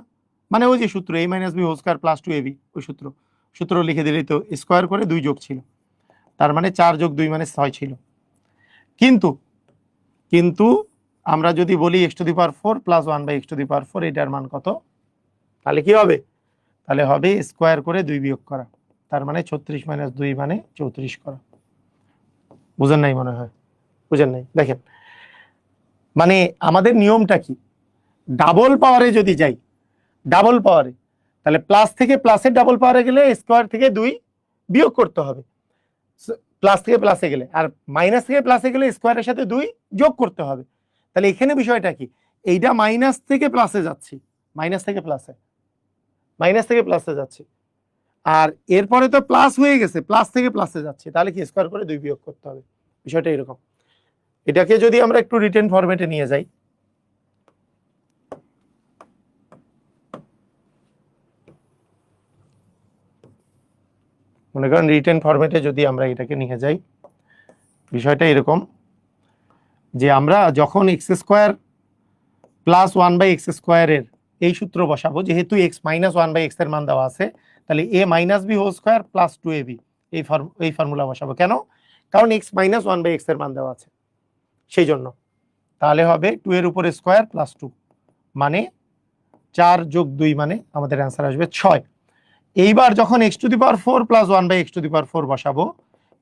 মানে ওই যে সূত্র a minus B whole square plus 2ab, ওই সূত্র লিখে দিলেই তো, স্কোয়ার করে 2 যোগ ছিল, তার মানে 4 যোগ 2 মানে 6 ছিল। কিন্তু কিন্তু আমরা যদি বলি x to the power 4 plus 1 by x to the power 4, এটার মান কত? তাহলে কি হবে? তাহলে হবে স্কোয়ার করে 2 বিয়োগ করা, তার মানে 36 মাইনাস 2 মানে 34 করা। বুঝেন নাই মনে হয়? বুঝেন নাই? দেখেন মানে আমাদের নিয়মটা কি, ডাবল পাওয়ারে যদি যাই, ডাবল পাওয়ারে, তাহলে প্লাস থেকে প্লাসের ডাবল পাওয়ারে গেলে স্কোয়ার থেকে 2 বিয়োগ করতে হবে, প্লাস থেকে প্লাসে গেলে, আর মাইনাস থেকে প্লাসে গেলে স্কোয়ারের সাথে 2 যোগ করতে হবে। তাহলে এখানে বিষয়টা কি, এইটা মাইনাস থেকে প্লাসে যাচ্ছি, মাইনাস থেকে প্লাসে যাচ্ছি, আর এরপরে তো প্লাস হয়ে গেছে, প্লাস থেকে প্লাসে যাচ্ছে, তাহলে কি স্কোয়ার করে 2 বিয়োগ করতে হবে। বিষয়টা এরকম। এটাকে যদি আমরা একটু রিটেন ফরম্যাটে নিয়ে যাই, মনে করেন রিটেন ফরম্যাটে যদি আমরা এটাকে নিয়ে যাই, বিষয়টা এরকম যে আমরা যখন x square plus 1 by x স্কোয়ারের এই সূত্র বসাবো, যেহেতু এক্স মাইনাস 1 বাই এক্স এর মান দেওয়া আছে, তাহলে a minus B whole square plus 2ab, এই ফর্মুলা বসাবো। কেন? কারণ এক্স মাইনাস 1 বাই এক্স এর মান দেওয়া আছে, সেই জন্য। তাহলে হবে 2 এর উপরে স্কোয়ার প্লাস 2, মানে 4 যোগ 2 মানে আমাদের অ্যান্সার আসবে 6। এইবার যখন x to the power 4 plus 1 by x to the power 4 বসাবো,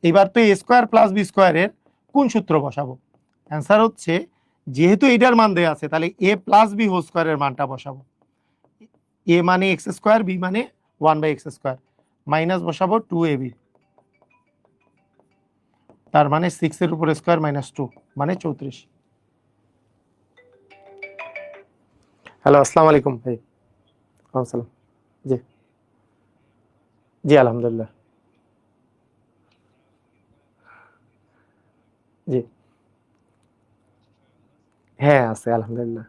এইবার তো এ স্কোয়ার প্লাস বি স্কোয়ারের কোন সূত্র বসাবো? অ্যান্সার হচ্ছে, যেহেতু এইটার মান দেওয়া আছে, তাহলে এ প্লাস বি হোল স্কোয়ারের মানটা বসাবো। এ মানে এক্স স্কোয়ার, বি মানে 1 বাই এক্স স্কোয়ার, মাইনাস বসাবো 2ab, তার মানে 6 এর উপর স্কোয়ার মাইনাস 2 মানে 34। হ্যালো, আসসালামু আলাইকুম ভাই। আসসালাম। জি জি, আলহামদুলিল্লাহ। জি, হ্যাঁ আছে আলহামদুলিল্লাহ।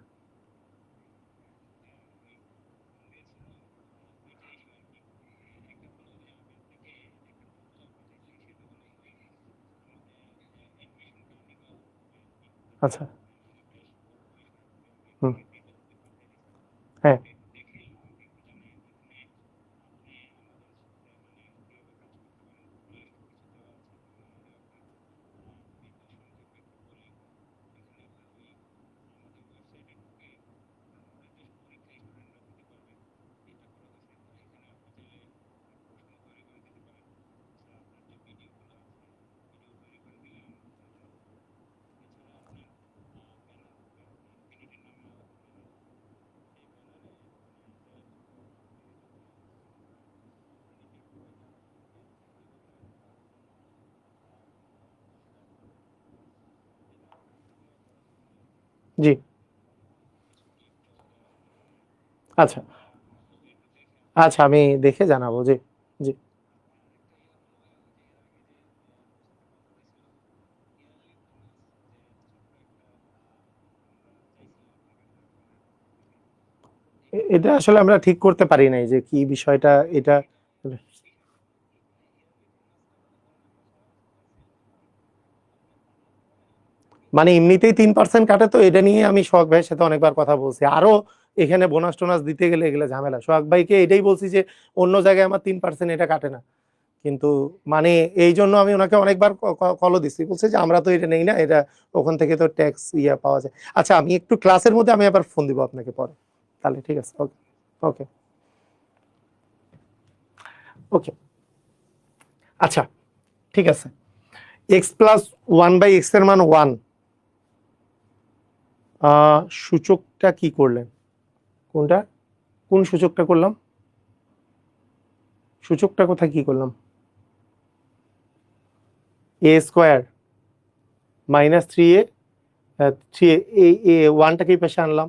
আচ্ছা, হুম, হ্যাঁ জি, আচ্ছা আচ্ছা, আমি দেখে জানাবো। জি জি, এটা আসলে আমরা ঠিক করতে পারি নাই যে কি বিষয়টা এটা। মানে এমনিতেই 3% কাটে, তো এটা নিয়ে আমি সোহাগ ভাইয়ের সাথে অনেকবার কথা বলছি, আরো এখানে বোনাস টোনাস দিতে গেলে এগুলো ঝামেলা। সোহাগ ভাইকে এটাই বলছি যে অন্য জায়গায় আমার 3% এটা কাটে না, কিন্তু মানে এই জন্য আমি ওনাকে অনেকবার কলও দিচ্ছি, বলছে যে আমরা তো এটা নেই না, এটা ওখান থেকে তো ট্যাক্স পাওয়া যায়। আচ্ছা, আমি একটু ক্লাসের মধ্যে আমি আবার ফোন দিব আপনাকে পরে, তাহলে ঠিক আছে। ওকে ওকে ওকে, আচ্ছা ঠিক আছে। এক্স প্লাস 1 বাই এক্স এর মান 1, সূচকটা কি করলেন? কোনটা? কোন সূচকটা করলাম? সূচকটা কোথায় কি করলাম? এ স্কোয়ার মাইনাস 3a, 3 এ ওয়ানটাকে এই পাশে আনলাম,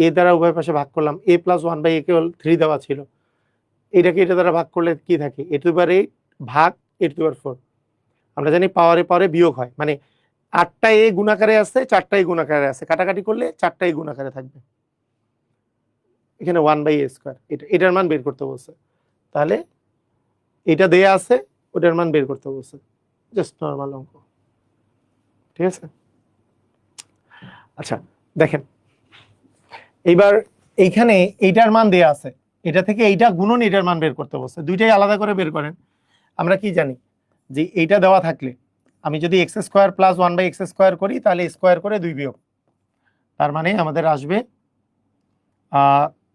এ দ্বারা উভয় পাশে ভাগ করলাম, এ প্লাস 1 বাই এ কে 3 দেওয়া ছিল, এটাকে এটা দ্বারা ভাগ করলে কি থাকে? এ টু দি পাওয়ার 8 ভাগ এ টু দি পাওয়ার 4। আমরা জানি পাওয়ারে পাওয়ারে বিয়োগ হয়, মানে 8টা এ গুণাকারে আছে, 4টা এ গুণাকারে আছে, কাটাকাটি করলে 4টা এ গুণাকারে থাকবে। এখানে 1/a², এটার মান বের করতে বলছে, তাহলে এটা দেয়া আছে, ওটার মান বের করতে বলছে, জাস্ট নরমাল অঙ্ক, ঠিক আছে। আচ্ছা দেখেন, এইবার এইখানে এইটার মান দেয়া আছে, এটা থেকে এইটা গুণন এটার মান বের করতে বলছে, দুইটাই আলাদা করে বের করেন। আমরা কি জানি যে এইটা দেওয়া থাকলে আমি যদি x² + 1/x² করি, তাহলে স্কোয়ার করে 2 বিয়োগ, তার মানে আমাদের আসবে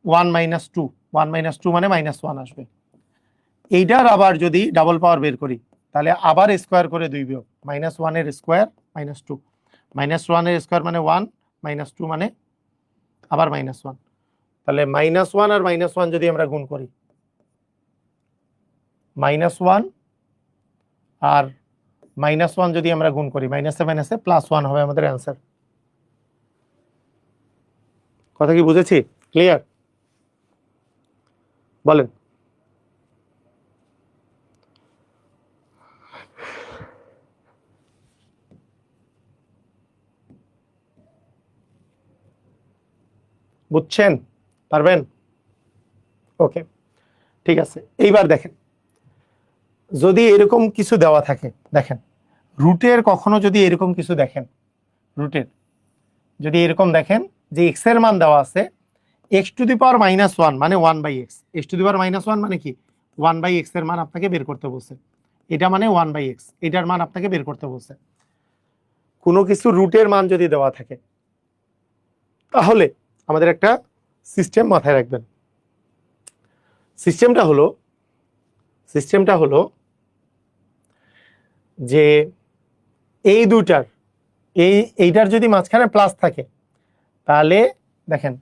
1 - 2, 1 - 2 মানে -1 আসবে। এইটার আবার যদি ডাবল পাওয়ার বের করি, তাহলে আবার স্কোয়ার করে 2 বিয়োগ, -1 এর স্কোয়ার -2, -1 এর স্কোয়ার মানে 1, -2 মানে আবার -1, তাহলে -1 আর -1 যদি আমরা গুণ করি, -1 আর -1 যদি আমরা গুণ করি, মাইনাসে মাইনাসে +1 হবে আমাদের অ্যান্সার। কথা কি বুঝেছি? ক্লিয়ার? বলেন। বুঝছেন? পারবেন? ওকে, ঠিক আছে। এইবার দেখেন, যদি এরকম কিছু দেওয়া থাকে, দেখেন রুটের কখনো যদি এরকম কিছু দেখেন, রুটের যদি এরকম দেখেন যে x এর মান দেওয়া আছে x⁻⁻1 মানে 1/x, x⁻⁻1 মানে কি 1/x এর মান আপনাকে বের করতে বলছে, এটা মানে 1/x, এটার মান আপনাকে বের করতে বলছে। কোনো কিছু রুটের মান যদি দেওয়া থাকে, তাহলে আমাদের একটা সিস্টেম মাথায় রাখবেন। সিস্টেমটা হলো যে এই দুটার এইটার যদি মাঝখানে প্লাস থাকে, তাহলে দেখেন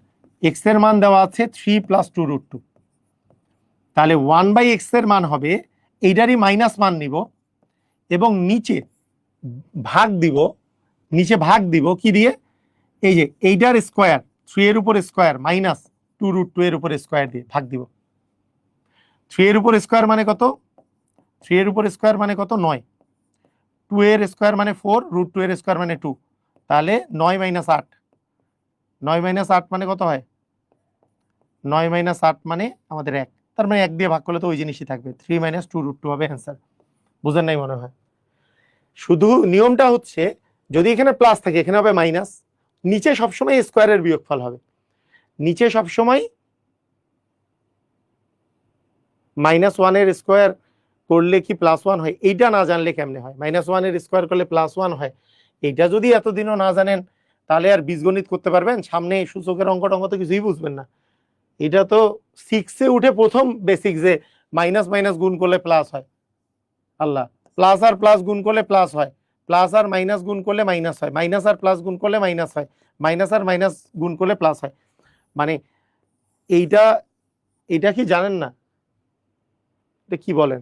x এর মান দেওয়া আছে 3 + 2√2, তাহলে 1/x এর মান হবে, এইটারই মাইনাস মান নিব এবং নিচে ভাগ দিব কি দিয়ে, এই যে এইটার স্কোয়ার 3 এর উপর স্কোয়ার -2√2 এর উপর স্কোয়ার দিয়ে ভাগ দিব। 3 এর উপর স্কোয়ার মানে কত? 3 এর উপর স্কোয়ার মানে কত? 9। 2 এর স্কোয়ার মানে 4, √2 এর স্কোয়ার মানে 2, তাহলে 9 - 8, 9 - 8 মানে কত হয়? 9 - 8 মানে আমাদের 1, তার মানে 1 দিয়ে ভাগ করলে তো ওই জিনিসই থাকবে, 3 - 2√2 হবে অ্যান্সার। বুঝেন নাই মনে হয়? শুধু নিয়মটা হচ্ছে যদি এখানে প্লাস থাকে এখানে হবে মাইনাস, নিচে সবসময় স্কোয়ারের বিয়োগফল হবে, নিচে সবসময় -1 এর স্কোয়ার করলে কি +1 হয়, এইটা না জানলে কেমনে হয়? -1 এর স্কোয়ার করলে +1 হয়, এইটা যদি এতদিনও না জানেন, তাহলে আর বীজগণিত করতে পারবেন? সামনে সূচকের অঙ্ক টঙ্ক তো কিছুই বুঝবেন না। এটা তো 6-এ উঠে প্রথম বেসিক যে মাইনাস মাইনাস গুণ করলে প্লাস হয়। আল্লাহ, প্লাস আর প্লাস গুণ করলে প্লাস হয়, প্লাস আর মাইনাস গুণ করলে মাইনাস হয়, মাইনাস আর প্লাস গুণ করলে মাইনাস হয়, মাইনাস আর মাইনাস গুণ করলে প্লাস হয়, মানে এইটা এটা কি জানেন না? এটা কি বলেন?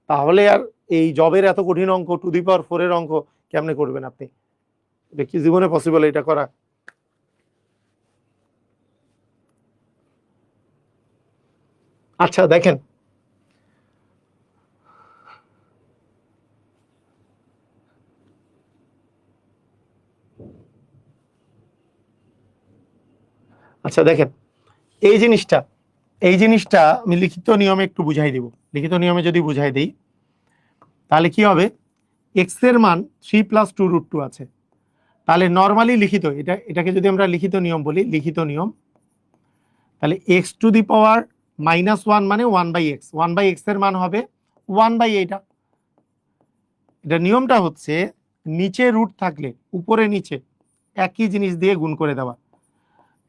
তাহলে আর এই জবের এত কঠিন অঙ্ক 2^4 এর অঙ্ক কেমনে করবেন আপনি? এটা কি জীবনে পসিবল এটা করা? আচ্ছা দেখেন, এই জিনিসটা আমি লিখিত নিয়মে একটু বুঝাই দিব। লিখিত নিয়মে যদি বুঝাই দেই, তাহলে কি হবে? x এর মান 3 + 2√2 আছে, তাহলে নর্মালি লিখিত এটাকে যদি আমরা লিখিত নিয়ম বলি, লিখিত নিয়ম, তাহলে x⁻⁻1 মানে 1/x, 1/x এর মান হবে 1/8। এটা নিয়মটা হচ্ছে নিচে রুট থাকলে উপরে নিচে একই জিনিস দিয়ে গুণ করে দেওয়া।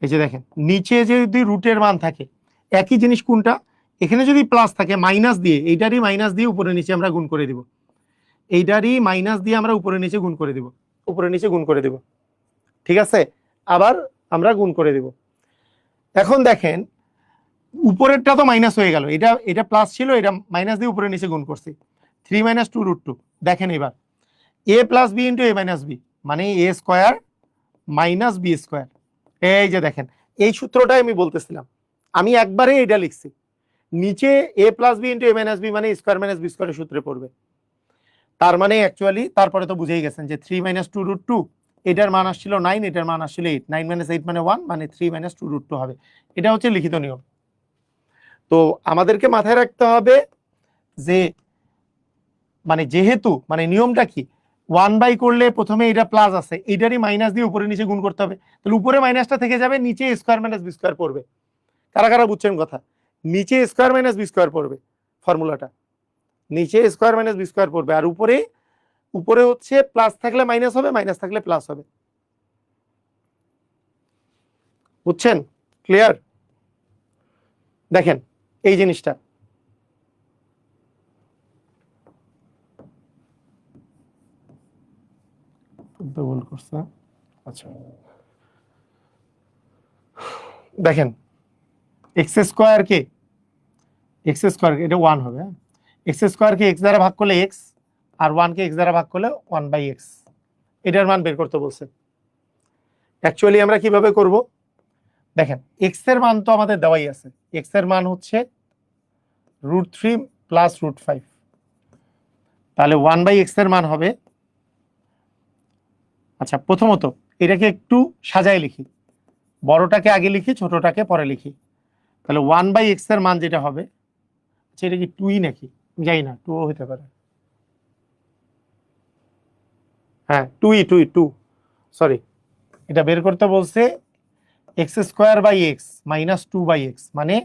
এই যে দেখেন, নিচে যদি রুটের মান থাকে একই জিনিস, কোনটা? এখানে যদি প্লাস থাকে মাইনাস দিয়ে, এইটারই মাইনাস দিয়ে উপরে নিচে আমরা গুণ করে দিব, এইটারই মাইনাস দিয়ে আমরা উপরে নিচে গুণ করে দিব, উপরে নিচে গুণ করে দিব, ঠিক আছে? আবার আমরা গুণ করে দিব। এখন দেখেন উপরেরটা তো মাইনাস হয়ে গেল, এটা প্লাস ছিল, এটা মাইনাস দিয়ে উপরে নিচে গুণ করছি, 3 - 2√2। দেখেন এবার a + b × a - b মানে a² - b²। এই যে দেখেন, এই সূত্রটাই আমি বলতেছিলাম, আমি একবারে এটা লিখছি, নিচে a + b × a - b মানে স্কোয়ার মাইনাস বি স্কোয়ারের সূত্রে পড়বে। তার মানে অ্যাকচুয়ালি তারপরে তো বুঝেই গেছেন যে 3 - 2√2, এটার মান আসছিল 9, এটার মান আসছিল 8, 9 - 8 মানে 1, মানে 3 - 2√2 হবে। এটা হচ্ছে লিখিত নিয়ম। তো আমাদেরকে মাথায় রাখতে হবে যে মানে যেহেতু মানে নিয়মটা কি, 1 বাই করলে প্রথমে এটা প্লাস আছে, এটারই মাইনাস দিয়ে উপরে নিচে গুণ করতে হবে, তাহলে উপরে মাইনাসটা থেকে যাবে, নিচে স্কোয়ার মাইনাস বি স্কোয়ার পড়বে। কারা কারা বুঝছেন কথা? নিচে স্কোয়ার মাইনাস বি স্কোয়ার পড়বে, ফর্মুলাটা নিচে স্কোয়ার মাইনাস বি স্কোয়ার পড়বে, আর উপরে উপরে হচ্ছে প্লাস থাকলে মাইনাস হবে, মাইনাস থাকলে প্লাস হবে। বুঝছেন? ক্লিয়ার? দেখেন এই জিনিসটা, ভুল করছে। আচ্ছা দেখেন, এক্স স্কোয়ার কে এক্স স্কোয়ার, এটা 1 হবে। এক্স স্কোয়ার কে এক্স দ্বারা ভাগ করলে এক্স, আর 1 কে এক্স দ্বারা ভাগ করলে 1/x, এটার মান বের করতে বলছে। অ্যাকচুয়ালি আমরা কিভাবে করব দেখেন, এক্স এর মান তো আমাদের দেওয়াই আছে, এক্স এর মান হচ্ছে √3 প্লাস √5, তাহলে 1/x এর মান হবে, আচ্ছা প্রথমত এটাকে একটু সাজায় লিখি, বড়টাকে আগে লিখি, ছোটটাকে পরে লিখি। তাহলে 1/x এর মান যেটা হবে, আচ্ছা এটা কি 2ই নাকি, যাই না 2ও হতে পারে, হ্যাঁ 2 সরি, এটা বের করতে বলছে x² x মাইনাস 2/x, মানে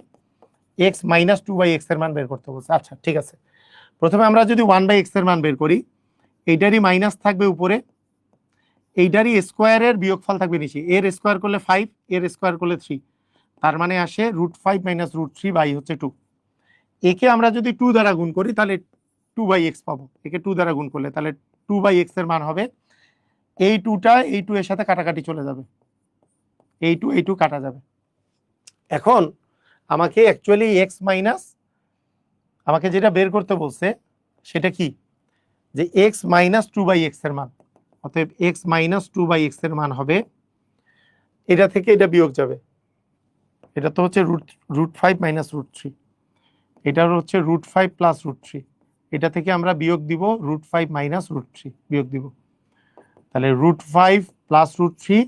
x মাইনাস 2/x এর মান বের করতে বলছে। আচ্ছা ঠিক আছে, প্রথমে আমরা যদি 1/x এর মান বের করি, এইটারই মাইনাস থাকবে উপরে, এইটারই স্কোয়ারের বিয়োগফল থাকবে নিচে, এর স্কোয়ার করলে 5, এর স্কোয়ার করলে 3, তার মানে আসে √5 - √3 বাই হচ্ছে 2। একে আমরা যদি 2 দ্বারা গুণ করি তাহলে 2/x পাবো, একে 2 দ্বারা গুণ করলে, তাহলে 2/x এর মান হবে, এই 2টা এই 2 এর সাথে কাটাকাটি চলে যাবে, এই 2 কাটা যাবে। এখন আমাকে অ্যাকচুয়ালি x মাইনাস, আমাকে যেটা বের করতে বলছে সেটা কি, যে x মাইনাস 2/x এর মান, অতএব x মাইনাস 2/x এর মান হবে, এটা থেকে এটা বিয়োগ যাবে, এটা তো হচ্ছে √5 মাইনাস √3, এটা হচ্ছে √5 প্লাস √3, এটা থেকে আমরা বিয়োগ দিব √5 মাইনাস √3 বিয়োগ দিব, তাহলে √5 প্লাস √3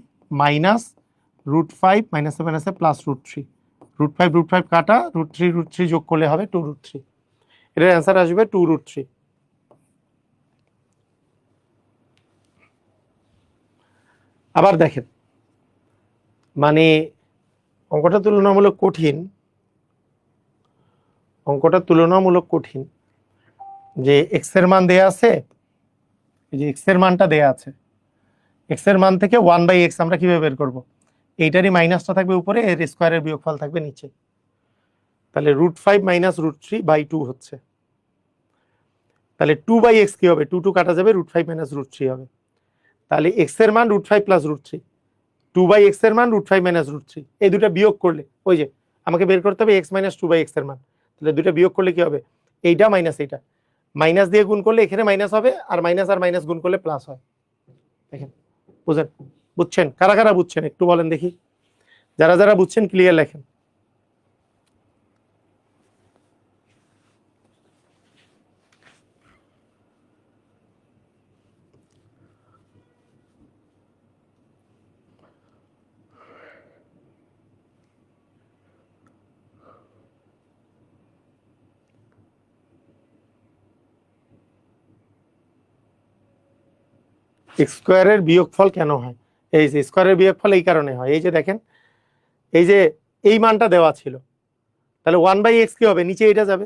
মাইনাস √5 মাইনাসে মাইনাসে প্লাস √3, √5 কাটা, √3 যোগ করলে হবে 2√3, এটার অ্যান্সার আসবে 2√3। আবার দেখেন, মানে অঙ্কটা তুলনামূলক কঠিন, যে এক্স এর মান দেয়া আছে, এই যে এক্স এর মানটা দেয়া আছে, এক্স এর মান থেকে 1/x আমরা কিভাবে বের করব, এইটারই মাইনাসটা থাকবে উপরে, এর স্কোয়ারের বিয়োগফল থাকবে নিচে, তাহলে √5 মাইনাস √3/2 হচ্ছে, তাহলে 2/x কি হবে, 2 কাটা যাবে, √5 মাইনাস √3 হবে, তাহলে এক্স এর মান √5 প্লাস √3, 2/x এর মান √5 মাইনাস √3, এই দুটো বিয়োগ করলে, ওই যে আমাকে বের করতে হবে x মাইনাস 2/x এর মান, তাহলে দুটো বিয়োগ করলে কি হবে, এইটা মাইনাস এইটা, মাইনাস দিয়ে গুণ করলে এখানে মাইনাস হবে, আর মাইনাস গুণ করলে প্লাস হয়। দেখেন বুঝছেন? কারা কারা বুঝছেন একটু বলেন দেখি, যারা যারা বুঝছেন ক্লিয়ার লেখেন। স্কোয়ারের বিয়োগফল কেন হয়, এই যে স্কোয়ারের বিয়োগফল এই কারণে হয়, এই যে দেখেন, এই যে এই মানটা দেওয়া ছিল, তাহলে 1/x কি হবে, নিচে এটা যাবে।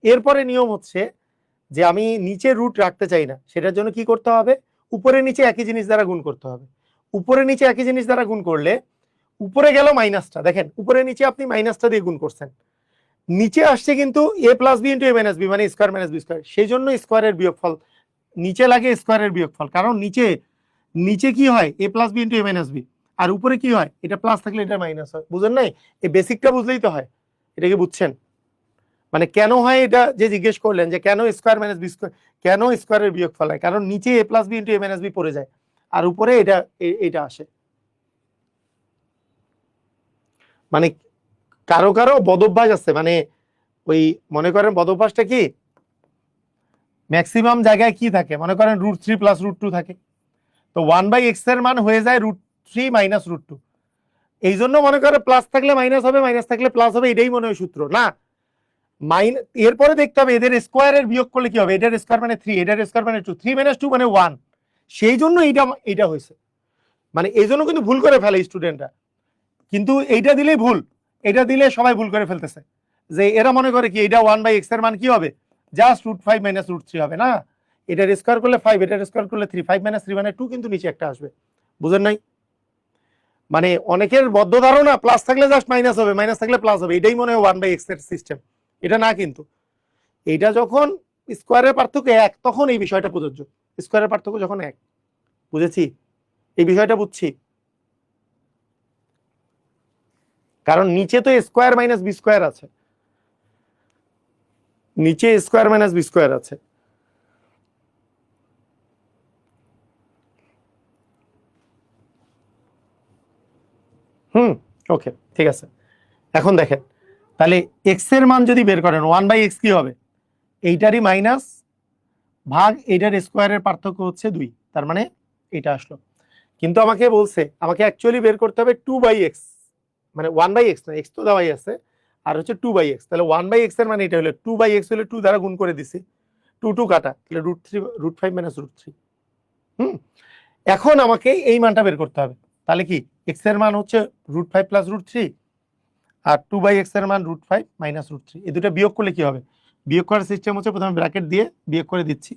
এরপরে নিয়ম হচ্ছে যে আমি নিচে রুট রাখতে চাই না, সেটার জন্য কি করতে হবে, উপরে নিচে একই জিনিস দ্বারা গুণ করতে হবে। উপরে নিচে একই জিনিস দ্বারা গুণ করলে উপরে গেল মাইনাসটা, দেখেন উপরে নিচে আপনি মাইনাসটা দিয়ে গুণ করছেন, নিচে আসছে কিন্তু a plus b into a minus b, মানে স্কোয়ার মাইনাস বি স্কোয়ার, সেই জন্য স্কোয়ারের বিয়োগফল নিচে লাগে, স্কোয়ারের বিয়োগফল, কারণ নিচে নিচে কি হয়, a plus b into a minus b, আর উপরে কি হয়, এটা প্লাস থাকলে এটা মাইনাস হয়। বুঝেন নাই? এই বেসিকটা বুঝলেই তো হয়, এটা কি বুঝছেন? মানে কেন হয় এটা যে জিজ্ঞেস করলেন, যে কেন স্কোয়ার মাইনাস বি স্কোয়ার, কেন স্কোয়ারের বিয়োগফল হয়, কারণ নিচে a plus b into a minus b পড়ে যায়, আর উপরে এটা আসে। মানে কারো কারো বদভ্যাস আছে, মানে ওই মনে করেন বদভ্যাসটা কি, ম্যাক্সিমাম জায়গায় কি থাকে, মনে করেন √3 প্লাস √2 থাকে, তো 1/x এর মান হয়ে যায় √3 মাইনাস √2। এই জন্য মনে করে প্লাস থাকলে মাইনাস হবে, মাইনাস থাকলে প্লাস হবে, এটাই মনে হয় সূত্র না। এরপরে দেখতে হবে এদের স্কোয়ারের বিয়োগ করলে কি হবে, এটার স্কোয়ার মানে 3, এটার স্কোয়ার মানে 2, 3 - 2 মানে 1, সেই জন্য এইটা হয়েছে। মানে এই জন্য কিন্তু ভুল করে ফেলে স্টুডেন্টরা, কিন্তু এইটা দিলেই ভুল, এটা দিলে সবাই ভুল করে ফেলতেছে, যে এরা মনে করে কি এটা 1/x এর মান কি হবে, জাস্ট √5 মাইনাস √3 হবে না, এটার স্কোয়ার করলে 5, এটার স্কোয়ার করলে 3, 5 - 3 মানে 2, কিন্তু নিচে একটা আসবে, বুঝেন নাই? মানে অনেকের বদ্ধ ধারণা প্লাস থাকলে জাস্ট মাইনাস হবে, মাইনাস থাকলে প্লাস হবে, এটাই মনে হয় 1/x এর সিস্টেম, এটা না কিন্তু। এইটা যখন স্কোয়ারের পার্থক্য 1 তখন এই বিষয়টা প্রযোজ্য, স্কোয়ারের পার্থক্য যখন 1, বুঝেছি? এই বিষয়টা বুঝছি, কারণ নিচে তো স্কোয়ার মাইনাস বি স্কোয়ার আছে, নিচে স্কোয়ার মাইনাস বি স্কোয়ার আছে। ওকে, ঠিক আছে। এখন দেখেন, তাহলে এক্স এর মান যদি বের করেন 1/x কি হবে, এইটারই মাইনাস ভাগ এইটার স্কোয়ারের পার্থক্য হচ্ছে 2, তার মানে এটা আসলো। কিন্তু আমাকে বলছে আমাকে অ্যাকচুয়ালি বের করতে হবে 2/x, মানে 1/x না, x তো দেওয়াই আছে, আর হচ্ছে 2/x, তাহলে 1/x এর মানে এটা হলো 2/x হলে 2 দ্বারা গুণ করে দিছি, 2 কাটা, তাহলে √5 - √3। এখন আমাকে এই মানটা বের করতে হবে, তাহলে কি x এর মান হচ্ছে √5 প্লাস √3, আর 2/x এর মান √5 মাইনাস √3, এই দুটো বিয়োগ করলে কি হবে, বিয়োগ করার সিস্টেম হচ্ছে প্রথমে ব্র্যাকেট দিয়ে বিয়োগ করে দিচ্ছি,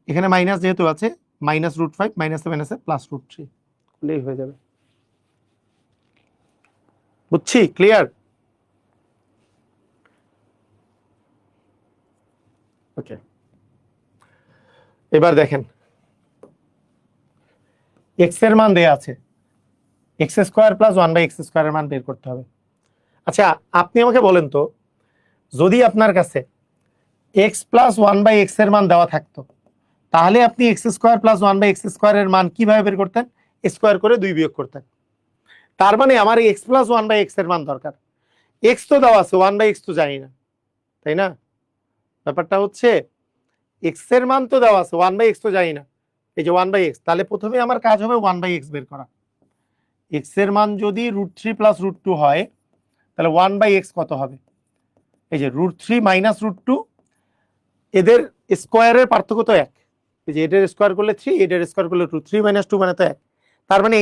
এখানে মাইনাস যেহেতু আছে, মাইনাস √5 মাইনাসে মাইনাসে প্লাস √3 হলেই হয়ে যাবে, বুঝছি? ক্লিয়ার? ওকে, এবার দেখেন এক্স এর মান দেয়া আছে, x² প্লাস 1/x² এর মান বের করতে হবে। আচ্ছা, আপনি আমাকে বলেন তো, যদি আপনার কাছে x প্লাস 1/x এর মান দেওয়া থাকতো, তাহলে আপনি x² প্লাস 1/x² এর মান কিভাবে বের করতেন, স্কোয়ার করে 2 বিয়োগ করতেন। তার মানে আমার x প্লাস 1/x এর মান দরকার, x তো দেওয়া আছে, 1/x তো জানি না, তাই না? ব্যাপারটা হচ্ছে x এর মান তো দেওয়া আছে, 1/x তো জানি না, এই যে 1/x, তাহলে প্রথমে আমার কাজ হবে 1/x বের করা। x এর মান যদি √3 প্লাস √2 হয়, তাহলে 1/x কত হবে, এই যে √3 মাইনাস √2, এদের স্কোয়ারের পার্থক্য তো 1, এই যে এটার স্কোয়ার করলে 3, এটার স্কোয়ার করলে 2, 3 - 2 মানে তো 1, তার মানে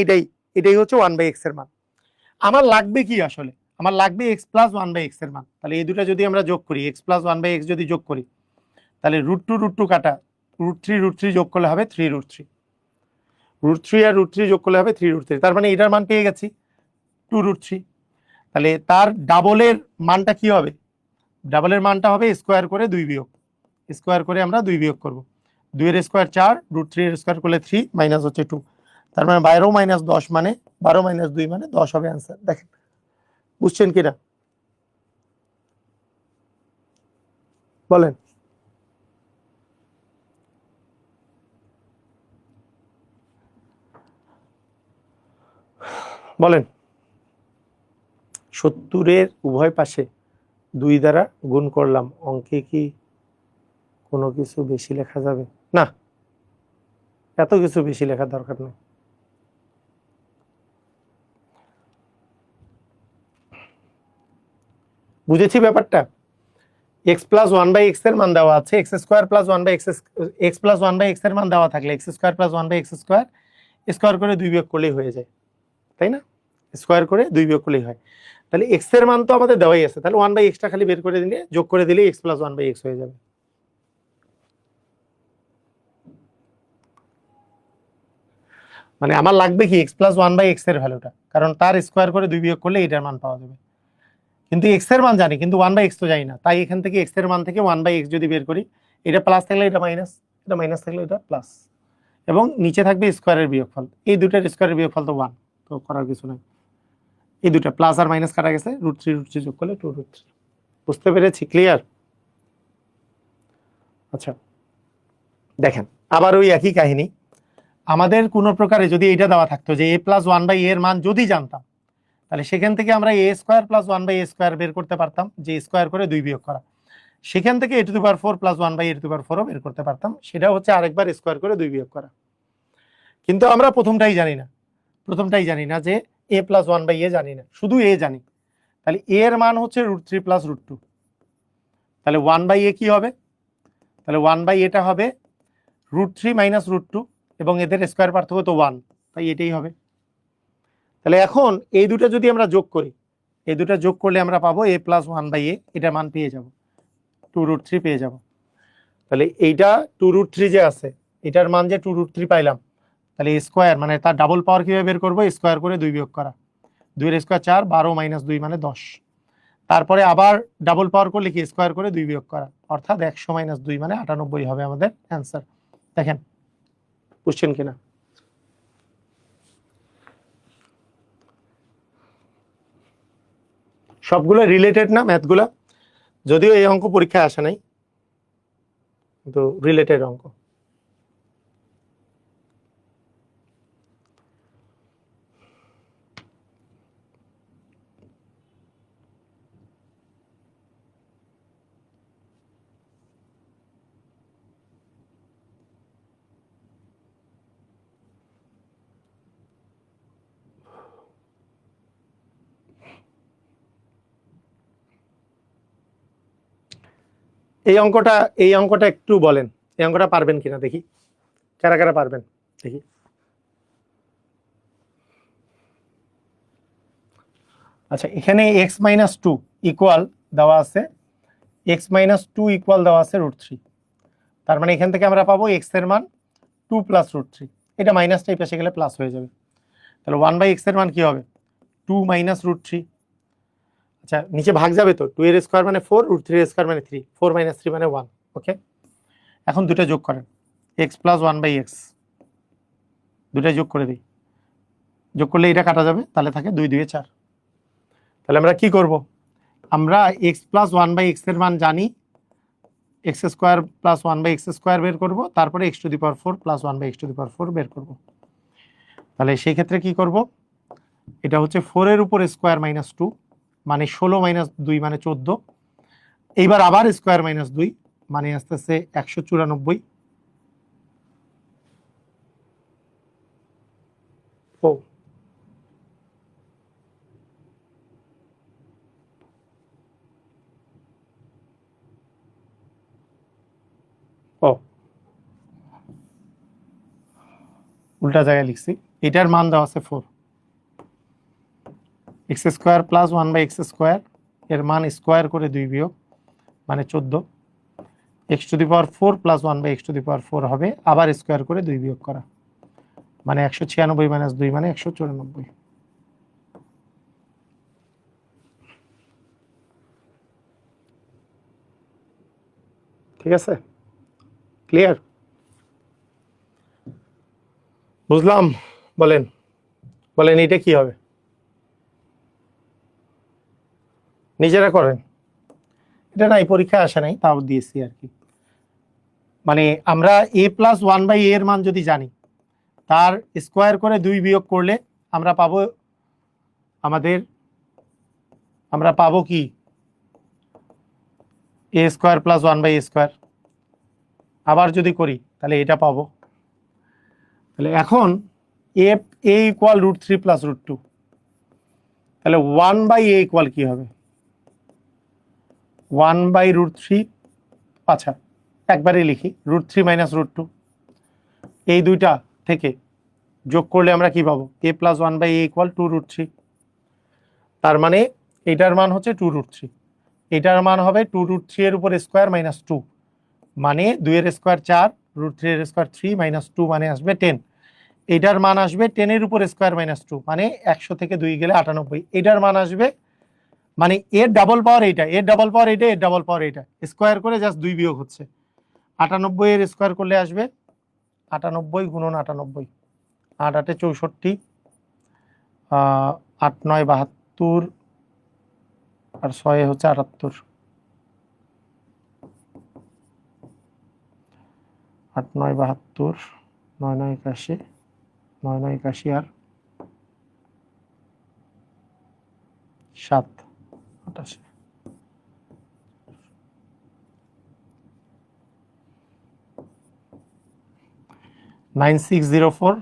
এটাই হচ্ছে 1/x এর মান। আমার লাগবে কি আসলে, আমার লাগবে x প্লাস 1/x এর মান, তাহলে এই দুটো যদি আমরা যোগ করি, x প্লাস 1/x যদি যোগ করি, তাহলে √2 কাটা, √3 যোগ করলে হবে 3√3, √3 আর √3 যোগ করলে হবে 3√3, তার মানে এটার মান পেয়ে গেছি 2√3। তাহলে তার ডাবলের মানটা কি হবে, ডাবলের মানটা হবে স্কোয়ার করে 2 বিয়োগ, স্কোয়ার করে আমরা 2 বিয়োগ করব, 2 এর স্কোয়ার 4, √3 এর স্কোয়ার করলে 3, মাইনাস হচ্ছে 2, তার মানে 12 মাইনাস 10 মানে 12 মাইনাস 2 মানে 10 হবে অ্যান্সার। দেখেন বুঝছেন কিনা বলেন? বলেন, 70-এর উভয় পাশে 2 দ্বারা গুণ করলাম, অঙ্কে কি কোনো কিছু বেশি লেখা যাবে না, এত কিছু বেশি লেখার দরকার নেই। বুঝেছি ব্যাপারটা, x প্লাস 1/x এর মান দেওয়া আছে, x² plus 1/x, x plus 1/x এর মান দেওয়া থাকলে x² প্লাস 1/x² স্কোয়ার করে 2 বিয়োগ করলেই হয়ে যায়, তাই না? স্কোয়ার করে 2 বিয়োগ করলেই হয়, তাহলে x এর মান তো আমাদের দেওয়াই আছে, তাহলে 1/xটা খালি বের করে দিলে, যোগ করে দিলে x প্লাস 1/x হয়ে যাবে। মানে আমার লাগবে কি x প্লাস 1/x এর ভ্যালুটা, কারণ তার স্কোয়ার করে 2 বিয়োগ করলে এটার মান পাওয়া যাবে, কিন্তু x এর মান জানি কিন্তু 1/x তো জানি না, তাই এখান থেকে x এর মান থেকে 1/x যদি বের করি, এটা প্লাস থাকলে এটা মাইনাস, এটা মাইনাস থাকলে এটা প্লাস, এবং নিচে থাকবে স্কোয়ারের বিয়োগফল, এই দুটার স্কোয়ারের বিয়োগফল তো 1, তো করার কিছু নাই, এই দুটা প্লাস আর মাইনাস কাটা গেছে, √3 যোগ করলে 2√3। বুঝতে পেরেছি? ক্লিয়ার? আচ্ছা দেখেন, আবার ওই একই কাহিনী, আমাদের কোনো প্রকারে যদি এটা দেওয়া থাকতো যে a প্লাস 1/a এর মান যদি জানতাম, তাহলে সেখান থেকে আমরা a² প্লাস 1/a² বের করতে পারতাম, যে স্কোয়ার করে 2 বিয়োগ করা, সেখান থেকে a⁴ প্লাস 1/a⁴ বের করতে পারতাম, সেটা হচ্ছে আরেকবার স্কোয়ার করে 2 বিয়োগ করা। কিন্তু আমরা প্রথমটাই জানি না যে a প্লাস 1/a জানি না, শুধু a জানি। তাহলে a এর মান হচ্ছে √3 প্লাস √2। তাহলে 1/a কি হবে? তাহলে 1/a হবে √3 মাইনাস √2, এবং এদের স্কোয়ার পার্থক্য তো 1, তাই এটাই হবে। তাহলে এখন এই দুটো যদি আমরা যোগ করি, এই দুটো যোগ করলে আমরা পাবো a প্লাস 1/a, এটার মান পেয়ে যাব 2√3 পেয়ে যাব। তাহলে এইটা 2√3 যে আছে, এটার মান যে 2√3 পাইলাম, তাহলে স্কোয়ার মানে তার ডাবল পাওয়ার কিভাবে বের করবো? স্কোয়ার করে 2 বিয়োগ করা। 2 এর স্কোয়ার 4, 12 মাইনাস 2 মানে 10। তারপরে আবার ডাবল পাওয়ার করলে কি? স্কোয়ার করে 2 বিয়োগ করা, অর্থাৎ 100 মাইনাস 2 মানে 98 হবে আমাদের অ্যান্সার। দেখেন বুঝছেন কিনা? সবগুলো রিলেটেড না ম্যাথগুলা, যদিও এই অঙ্ক পরীক্ষায় আসে নাই, কিন্তু রিলেটেড অঙ্ক। এই অঙ্কটা একটু বলেন, এই অঙ্কটা পারবেন কিনা দেখি, কারা কারা পারবেন দেখি। আচ্ছা, এখানে x-2 ইকুয়াল দেওয়া আছে, x-2 ইকুয়াল দেওয়া আছে √3। তার মানে এখান থেকে আমরা পাবো x এর মান 2 প্লাস √3, এটা মাইনাসটা এই পাশে গেলে প্লাস হয়ে যাবে। তাহলে 1/x এর মান কি হবে? 2 মাইনাস √3। আচ্ছা, নিচে ভাগ যাবে তো, 2 এর স্কোয়ার মানে 4, √3 এর স্কোয়ার মানে 3, 4 মাইনাস 3 মানে 1। ওকে, এখন দুটো যোগ করেন, x প্লাস 1/x, দুটাই যোগ করে দিই। যোগ করলে এটা কাটা যাবে, তাহলে থাকে 2 2 4। তাহলে আমরা কি করব? আমরা x প্লাস 1/x এর মান জানি, x² প্লাস 1/x² বের করব, তারপরে x⁴ প্লাস 1/x⁴ বের করব। তাহলে সেই ক্ষেত্রে কি করব? এটা হচ্ছে 4 এর উপর স্কোয়ার মাইনাস 2 মানে 16 মাইনাস 2 মানে 14। এইবার আবার স্কোয়ার মাইনাস 2 মানে আসতেছে 194। ও ও উল্টা জায়গায় লিখছি, এটার মান দেওয়া আছে 4, x² প্লাস 1/x², এর মান স্কোয়ার করে 2 বিয়োগ মানে 14, x⁴ প্লাস 1/x⁴ হবে, আবার স্কোয়ার করে 2 বিয়োগ করা মানে 196 মাইনাস 2 মানে 194। ঠিক আছে, ক্লিয়ার? বুঝলাম? বলেন বলেন, এটা কি হবে? নিজেরা করেন, এটা নাই পরীক্ষায় আসে নাই, তাও দিয়েছি আর কি। মানে আমরা a প্লাস 1/a এর মান যদি জানি, তার স্কোয়ার করে 2 বিয়োগ করলে আমরা পাবো কি? a² plus 1/a²। আবার যদি করি তাহলে এটা পাবো। তাহলে এখন a ইকুয়াল √3 প্লাস √2, তাহলে 1/a ইকুয়াল কি হবে? 1/√3। আচ্ছা, একবারে লিখি, √3 মাইনাস √2, এই দুইটা থেকে যোগ করলে আমরা কি পাবো? a plus 1/a equal 2√3। তার মানে এটার মান হচ্ছে 2√3, এটার মান হবে 2√3 এর উপর স্কোয়ার মাইনাস 2 মানে 2 এর স্কোয়ার 4, √3 এর স্কোয়ার 3 মাইনাস 2 মানে আসবে 10। এটার মান আসবে 10 এর উপর স্কোয়ার মাইনাস 2 মানে 100 থেকে 2 গেলে 98। এটার মান আসবে মানে এর ডাবল পাওয়ার এইটা, এর ডাবল পাওয়ার এইটা, এর ডাবল পাওয়ার এইটা, স্কোয়ার করে জাস্ট 2 বিয়োগ হচ্ছে। 98 এর স্কোয়ার করলে আসবে 98 গুণন 98, 8 8 64, 8 9 72, আর 6 হচ্ছে 78, 8 9 72, 9 9 81, 9 9 81 আর 7 88। 9604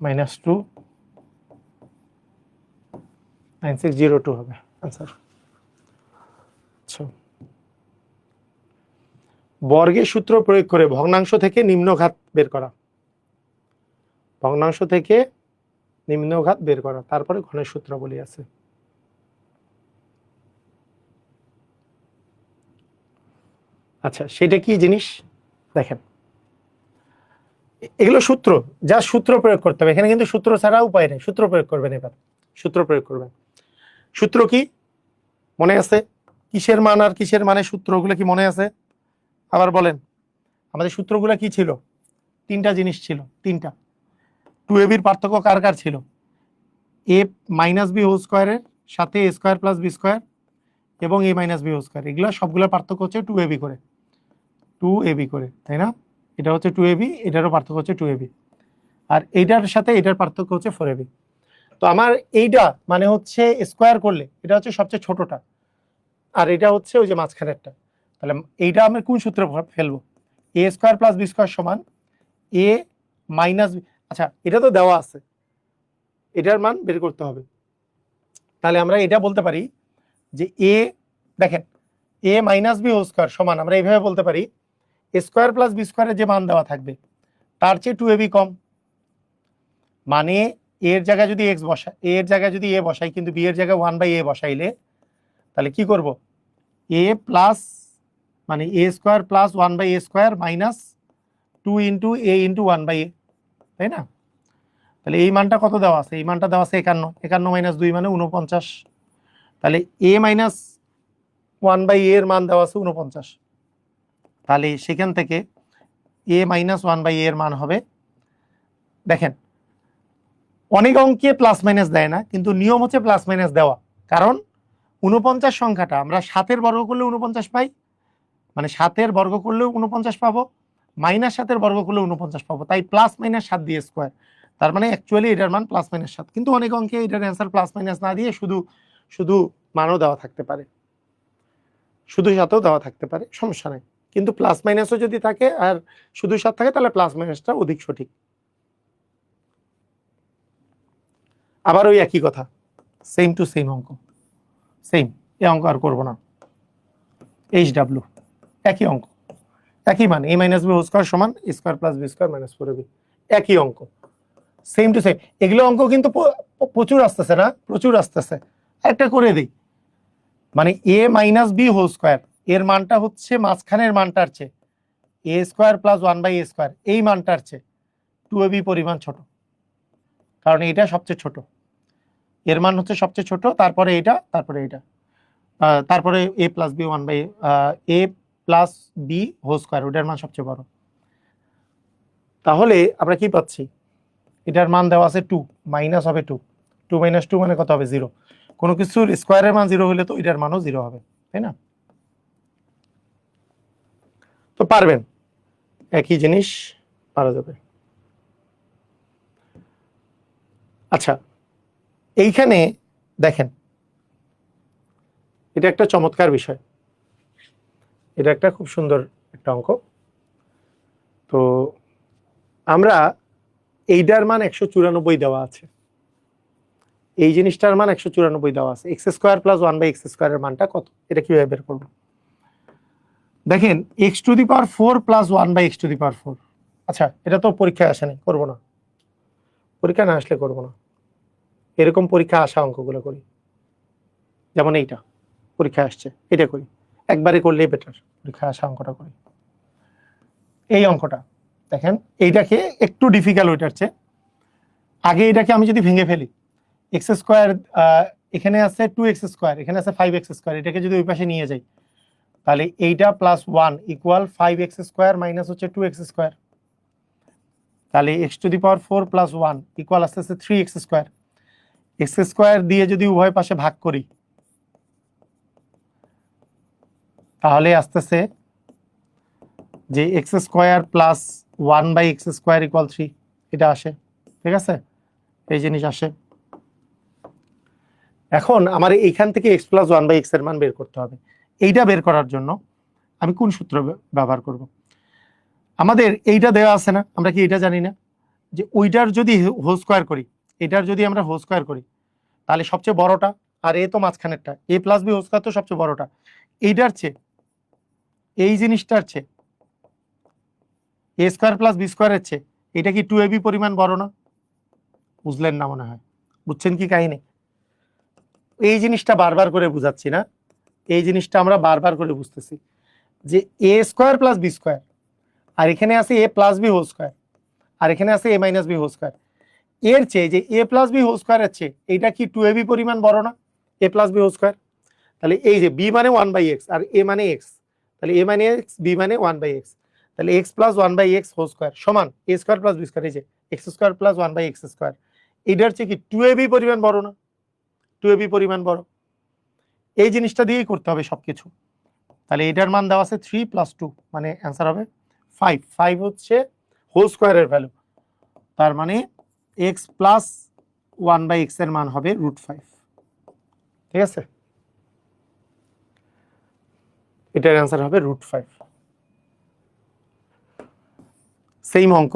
মাইনাস 2 9602 হবে আনসার। আচ্ছা, বর্গের সূত্র প্রয়োগ করে ভগ্নাংশ থেকে নিম্নঘাত বের করা, ভগ্নাংশ থেকে নিম্নঘাত বের করা, তারপরে ঘনের সূত্রাবলী আছে। আচ্ছা, সেটা কি জিনিস দেখেন, এগুলো সূত্র, যা সূত্র প্রয়োগ করতে হবে এখানে, কিন্তু সূত্র ছাড়া উপায় নেই, সূত্র প্রয়োগ করবেন। এবার সূত্র প্রয়োগ করবেন। সূত্র কি মনে আছে? কিসের মান আর কিসের মানে সূত্রগুলো কি মনে আছে? আবার বলেন, আমাদের সূত্রগুলো কি ছিল? তিনটা জিনিস ছিল, তিনটা। 2ab এর পার্থক্য কার কার ছিল? a মাইনাস বি হোল স্কোয়ারের সাথে a square plus B square এবং a minus B whole square, এগুলো সবগুলোর পার্থক্য হচ্ছে 2ab করে, 2ab করে, তাই না? এটা হচ্ছে 2ab, এটারও পার্থক্য হচ্ছে 2ab, আর এইটার সাথে এটার পার্থক্য হচ্ছে 4ab। তো আমার এইটা মানে হচ্ছে স্কোয়ার করলে এটা হচ্ছে সবচেয়ে ছোটটা, আর এটা হচ্ছে ওই যে মাঝখানেরটা। তাহলে এইটা আমি কোন সূত্রে ফেলবো? a square plus B square সমান a মাইনাস বি। আচ্ছা, এটা তো দেওয়া আছে, এটার মান বের করতে হবে। তাহলে আমরা এটা বলতে পারি যে a, দেখেন, a minus B whole square সমান, আমরা এইভাবে বলতে পারি a স্কোয়ার প্লাস বি স্কোয়ারের যে মান দেওয়া থাকবে তার চেয়ে 2ab কম। মানে এর জায়গায় যদি x বসাই, এর জায়গায় যদি a বসাই, কিন্তু b এর জায়গায় 1/a বসাইলে তাহলে কি করব? a প্লাস মানে a square plus 1/a square minus 2 into a into 1/a, তাই না? তাহলে এই মানটা কত দেওয়া আছে? এই মানটা দেওয়া আছে 51, 51 মাইনাস 2 মানে 49। তাহলে a মাইনাস 1/a এর মান দেওয়া আছে 49। তাহলে সেখান থেকে a মাইনাস 1/a এর মান হবে, দেখেন অনেক অঙ্কে প্লাস মাইনাস দেয় না, কিন্তু নিয়ম হচ্ছে প্লাস মাইনাস দেওয়া। কারণ 49 সংখ্যাটা আমরা 7-এর বর্গ করলে 49 পাই, মানে 7-এর বর্গ করলেও 49 পাবো, মাইনাস 7-এর বর্গ করলেও 49 পাবো, তাই প্লাস মাইনাস 7 দিয়ে স্কোয়ার। তার মানে অ্যাকচুয়ালি এটার মান প্লাস মাইনাস 7, কিন্তু অনেক অঙ্কে এটার অ্যান্সার প্লাস মাইনাস না দিয়ে শুধু শুধু মানও দেওয়া থাকতে পারে, শুধু 7ও দেওয়া থাকতে পারে, সমস্যা নেই। কিন্তু প্লাস মাইনাসও যদি থাকে আর শুধু 7 থাকে তাহলে প্লাস মাইনাসটা অধিক সঠিক। আবার ওই একই কথা, সেম টু সেম অঙ্ক, সেম, এই অঙ্ক আর করবো না। HW একই অঙ্ক, একই মান, a minus B whole square সমান a square plus B square minus 4ab, একই অঙ্ক, সেম টু সেম। এগুলো অঙ্ক কিন্তু প্রচুর আসতেছে না, প্রচুর আসতেছে। একটা করে দিই, মানে a minus B whole square এর মানটা হচ্ছে মাঝখানের মানটার চেয়ে a square plus 1/a square এই মানটার চেয়ে 2ab পরিমাণ ছোট, কারণ এটা সবচেয়ে ছোট, এর মান হচ্ছে সবচেয়ে ছোট, তারপরে এটা, তারপরে এটা, তারপরে a plus b 1/a, a plus B whole square ওটার মান সবচেয়ে বড়। তাহলে আমরা কি পাচ্ছি? এটার মান দেওয়া আছে 2, মাইনাস হবে 2, 2 মাইনাস 2 মানে কত হবে? 0। কোনো কিছুর স্কোয়ারের মান 0 হলে তো এটার মানও 0 হবে, তাই না? তো পারবেন, একই জিনিস পারা যাবে। আচ্ছা, এইখানে দেখেন, এটা একটা চমৎকার বিষয়, এটা একটা খুব সুন্দর একটা অঙ্ক। তো আমরা এইটার মান 194 দেওয়া আছে, এই জিনিসটার মান 194 দেওয়া আছে, এক্স স্কোয়ার প্লাস 1/x স্কোয়ারের মানটা কত? এটা কিভাবে বের করবো? দেখেন x⁴ প্লাস 1/x⁴। আচ্ছা, এটা তো পরীক্ষায় আসে নাই, করবো না, পরীক্ষা না আসলে করবো না। এরকম পরীক্ষা আসা অঙ্কগুলো করি, যেমন এইটা পরীক্ষায় আসছে, এটা করি, একবারে করলেই বেটার, পরীক্ষায় আসা অঙ্কটা করি। এই অঙ্কটা দেখেন, এইটাকে একটু ডিফিকাল্ট ওইটার চেয়ে। আগে এটাকে আমি যদি ভেঙে ফেলি, এক্স স্কোয়ার এখানে আছে 2x স্কোয়ার, এখানে আছে 5x স্কোয়ার, এটাকে যদি ওই পাশে নিয়ে যাই তাহলে এইটা plus 1 equal 5x square minus হচ্ছে 2x স্কোয়ার, তাহলে x⁴ প্লাস 1 ইকুয়াল আস্তে আস্তে 3x স্কোয়ার। এক্স স্কোয়ার দিয়ে যদি উভয় পাশে ভাগ করি তাহলে আসতেছে যে x square plus 1/x square equal 3, এটা আসে, ঠিক আছে, এই জিনিস আসে। এখন আমার এইখান থেকে x প্লাস 1/x এর মান বের করতে হবে। এইটা বের করার জন্য আমি কোন সূত্র ব্যবহার করব? আমাদের এইটা দেওয়া আছে না, আমরা কি এটা জানি না যে ওইটার যদি হোল স্কোয়ার করি, এটার যদি আমরা হোল স্কোয়ার করি তাহলে সবচেয়ে বড়টা, আর এ তো মাঝখানেরটা, এ প্লাস বি হোল স্কোয়ার তো সবচেয়ে বড়টা, এইটার চেয়ে এই জিনিসটার চেয়ে এ স্কোয়ার প্লাস বি স্কোয়ারের চেয়ে এটা কি 2ab পরিমাণ বড় না? বুঝলেন না মনে হয়, বুঝছেন কি কাহিনী? এই জিনিসটা বারবার করে বুঝাচ্ছি না, এই জিনিসটা আমরা বারবার করে বুঝতেছি যে এ স্কোয়ার প্লাস বি স্কোয়ার, আর এখানে আছে এ প্লাস বি হোল স্কোয়ার, আর এখানে আছে এ মাইনাস বি হোল স্কোয়ার, এর চেয়ে যে এ প্লাস বি হোল স্কোয়ারের চেয়ে এইটা কি 2ab পরিমাণ বড় না? এ প্লাস বি হোল স্কোয়ার, তাহলে এই যে বি মানে 1/x আর এ মানে এক্স, তাহলে এ মানে এক্স, বি মানে 1/x, তাহলে x plus 1/x whole square সমান এ স্কোয়ার প্লাস বি স্কোয়ার, এই যে x square plus 1/x square, এইটার চেয়ে কি 2ab পরিমাণ বড় না? 2ab পরিমাণ বড়, এই জিনিসটা দিয়েই করতে হবে সবকিছু। তাহলে এটার মান দেওয়া আছে 3 + 2, মানে অ্যান্সার হবে 5। 5 হচ্ছে হোল স্কোয়ারের ভ্যালু, তার মানে এক্স প্লাস 1/x এর মান হবে √5। ঠিক আছে, এটার অ্যান্সার হবে √5। সেম অঙ্ক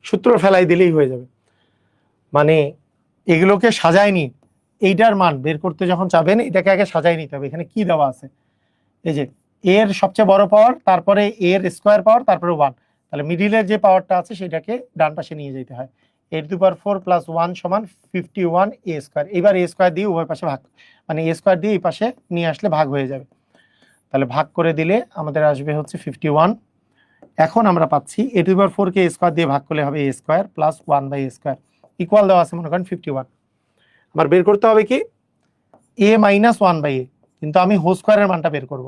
সূত্র ফেলাই দিলেই হয়ে যাবে, মানে এগুলোকে সাজায়নি, এইটার মান বের করতে যখন চাবেন এটাকে আগে সাজাই নিতে হবে। এখানে কি দেওয়া আছে, এই যে এর সবচেয়ে বড় পাওয়ার, তারপরে এর স্কোয়ার পাওয়ার, তারপরে 1, তাহলে মিডিলের যে পাওয়ারটা আছে সেটাকে ডান পাশে নিয়ে যেতে হয়। a⁴ + 1 = 51 a square. এবার a স্কোয়ার দিয়ে উভয় পাশে ভাগ, মানে a স্কোয়ার দিয়ে এই পাশে নিয়ে আসলে ভাগ হয়ে যাবে, তাহলে ভাগ করে দিলে আমাদের আসবে হচ্ছে 51। এখন আমরা পাচ্ছি a⁴ কে a স্কোয়ার দিয়ে ভাগ করলে হবে a square plus 1/a square equal দেওয়া আছে মনে করেন 51। আমার বের করতে হবে কি a - 1/a, কিন্তু আমি হোল স্কোয়ারের মানটা বের করব,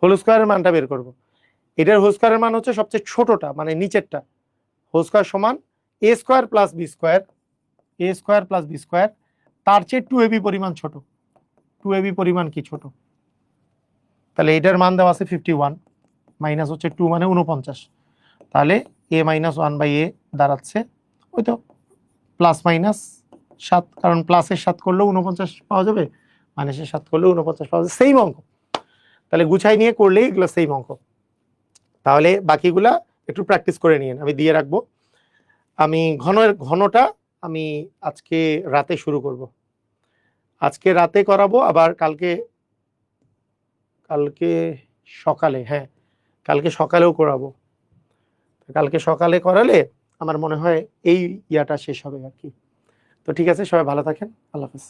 হোল স্কোয়ারের মানটা বের করব। এটার হোল স্কোয়ারের মান হচ্ছে সবচেয়ে ছোটটা, মানে নিচেরটা, হোল স্কোয়ার সমান a square plus B square, a square plus B square, তার চেয়ে 2ab পরিমাণ ছোট। 2ab পরিমাণ কি ছোট, তাহলে এটার মান দেওয়া আছে 51, মাইনাস হচ্ছে 2 মানে 49, তাহলে a - 1/a দাঁড়াচ্ছে ওই তো ±7, কারণ প্লাসের 7 করলেও 49 পাওয়া যাবে, মাইনাসের 7 করলেও 49 পাওয়া যাবে, সেম অঙ্ক। তাহলে গুছাই নিয়ে করলেই এগুলো সেম অঙ্ক। তাহলে বাকিগুলা একটু প্র্যাকটিস করে নিন, আমি দিয়ে রাখবো। আমি ঘনটা আমি আজকে রাতে শুরু করব, আজকে রাতে করাবো, আবার কালকে সকালে, হ্যাঁ কালকে সকালেও করাবো। কালকে সকালে করালে আমার মনে হয় এই ইয়াটা শেষ হবে আর কি। তো ঠিক আছে, সবাই ভালো থাকেন, আল্লাহ হাফেজ।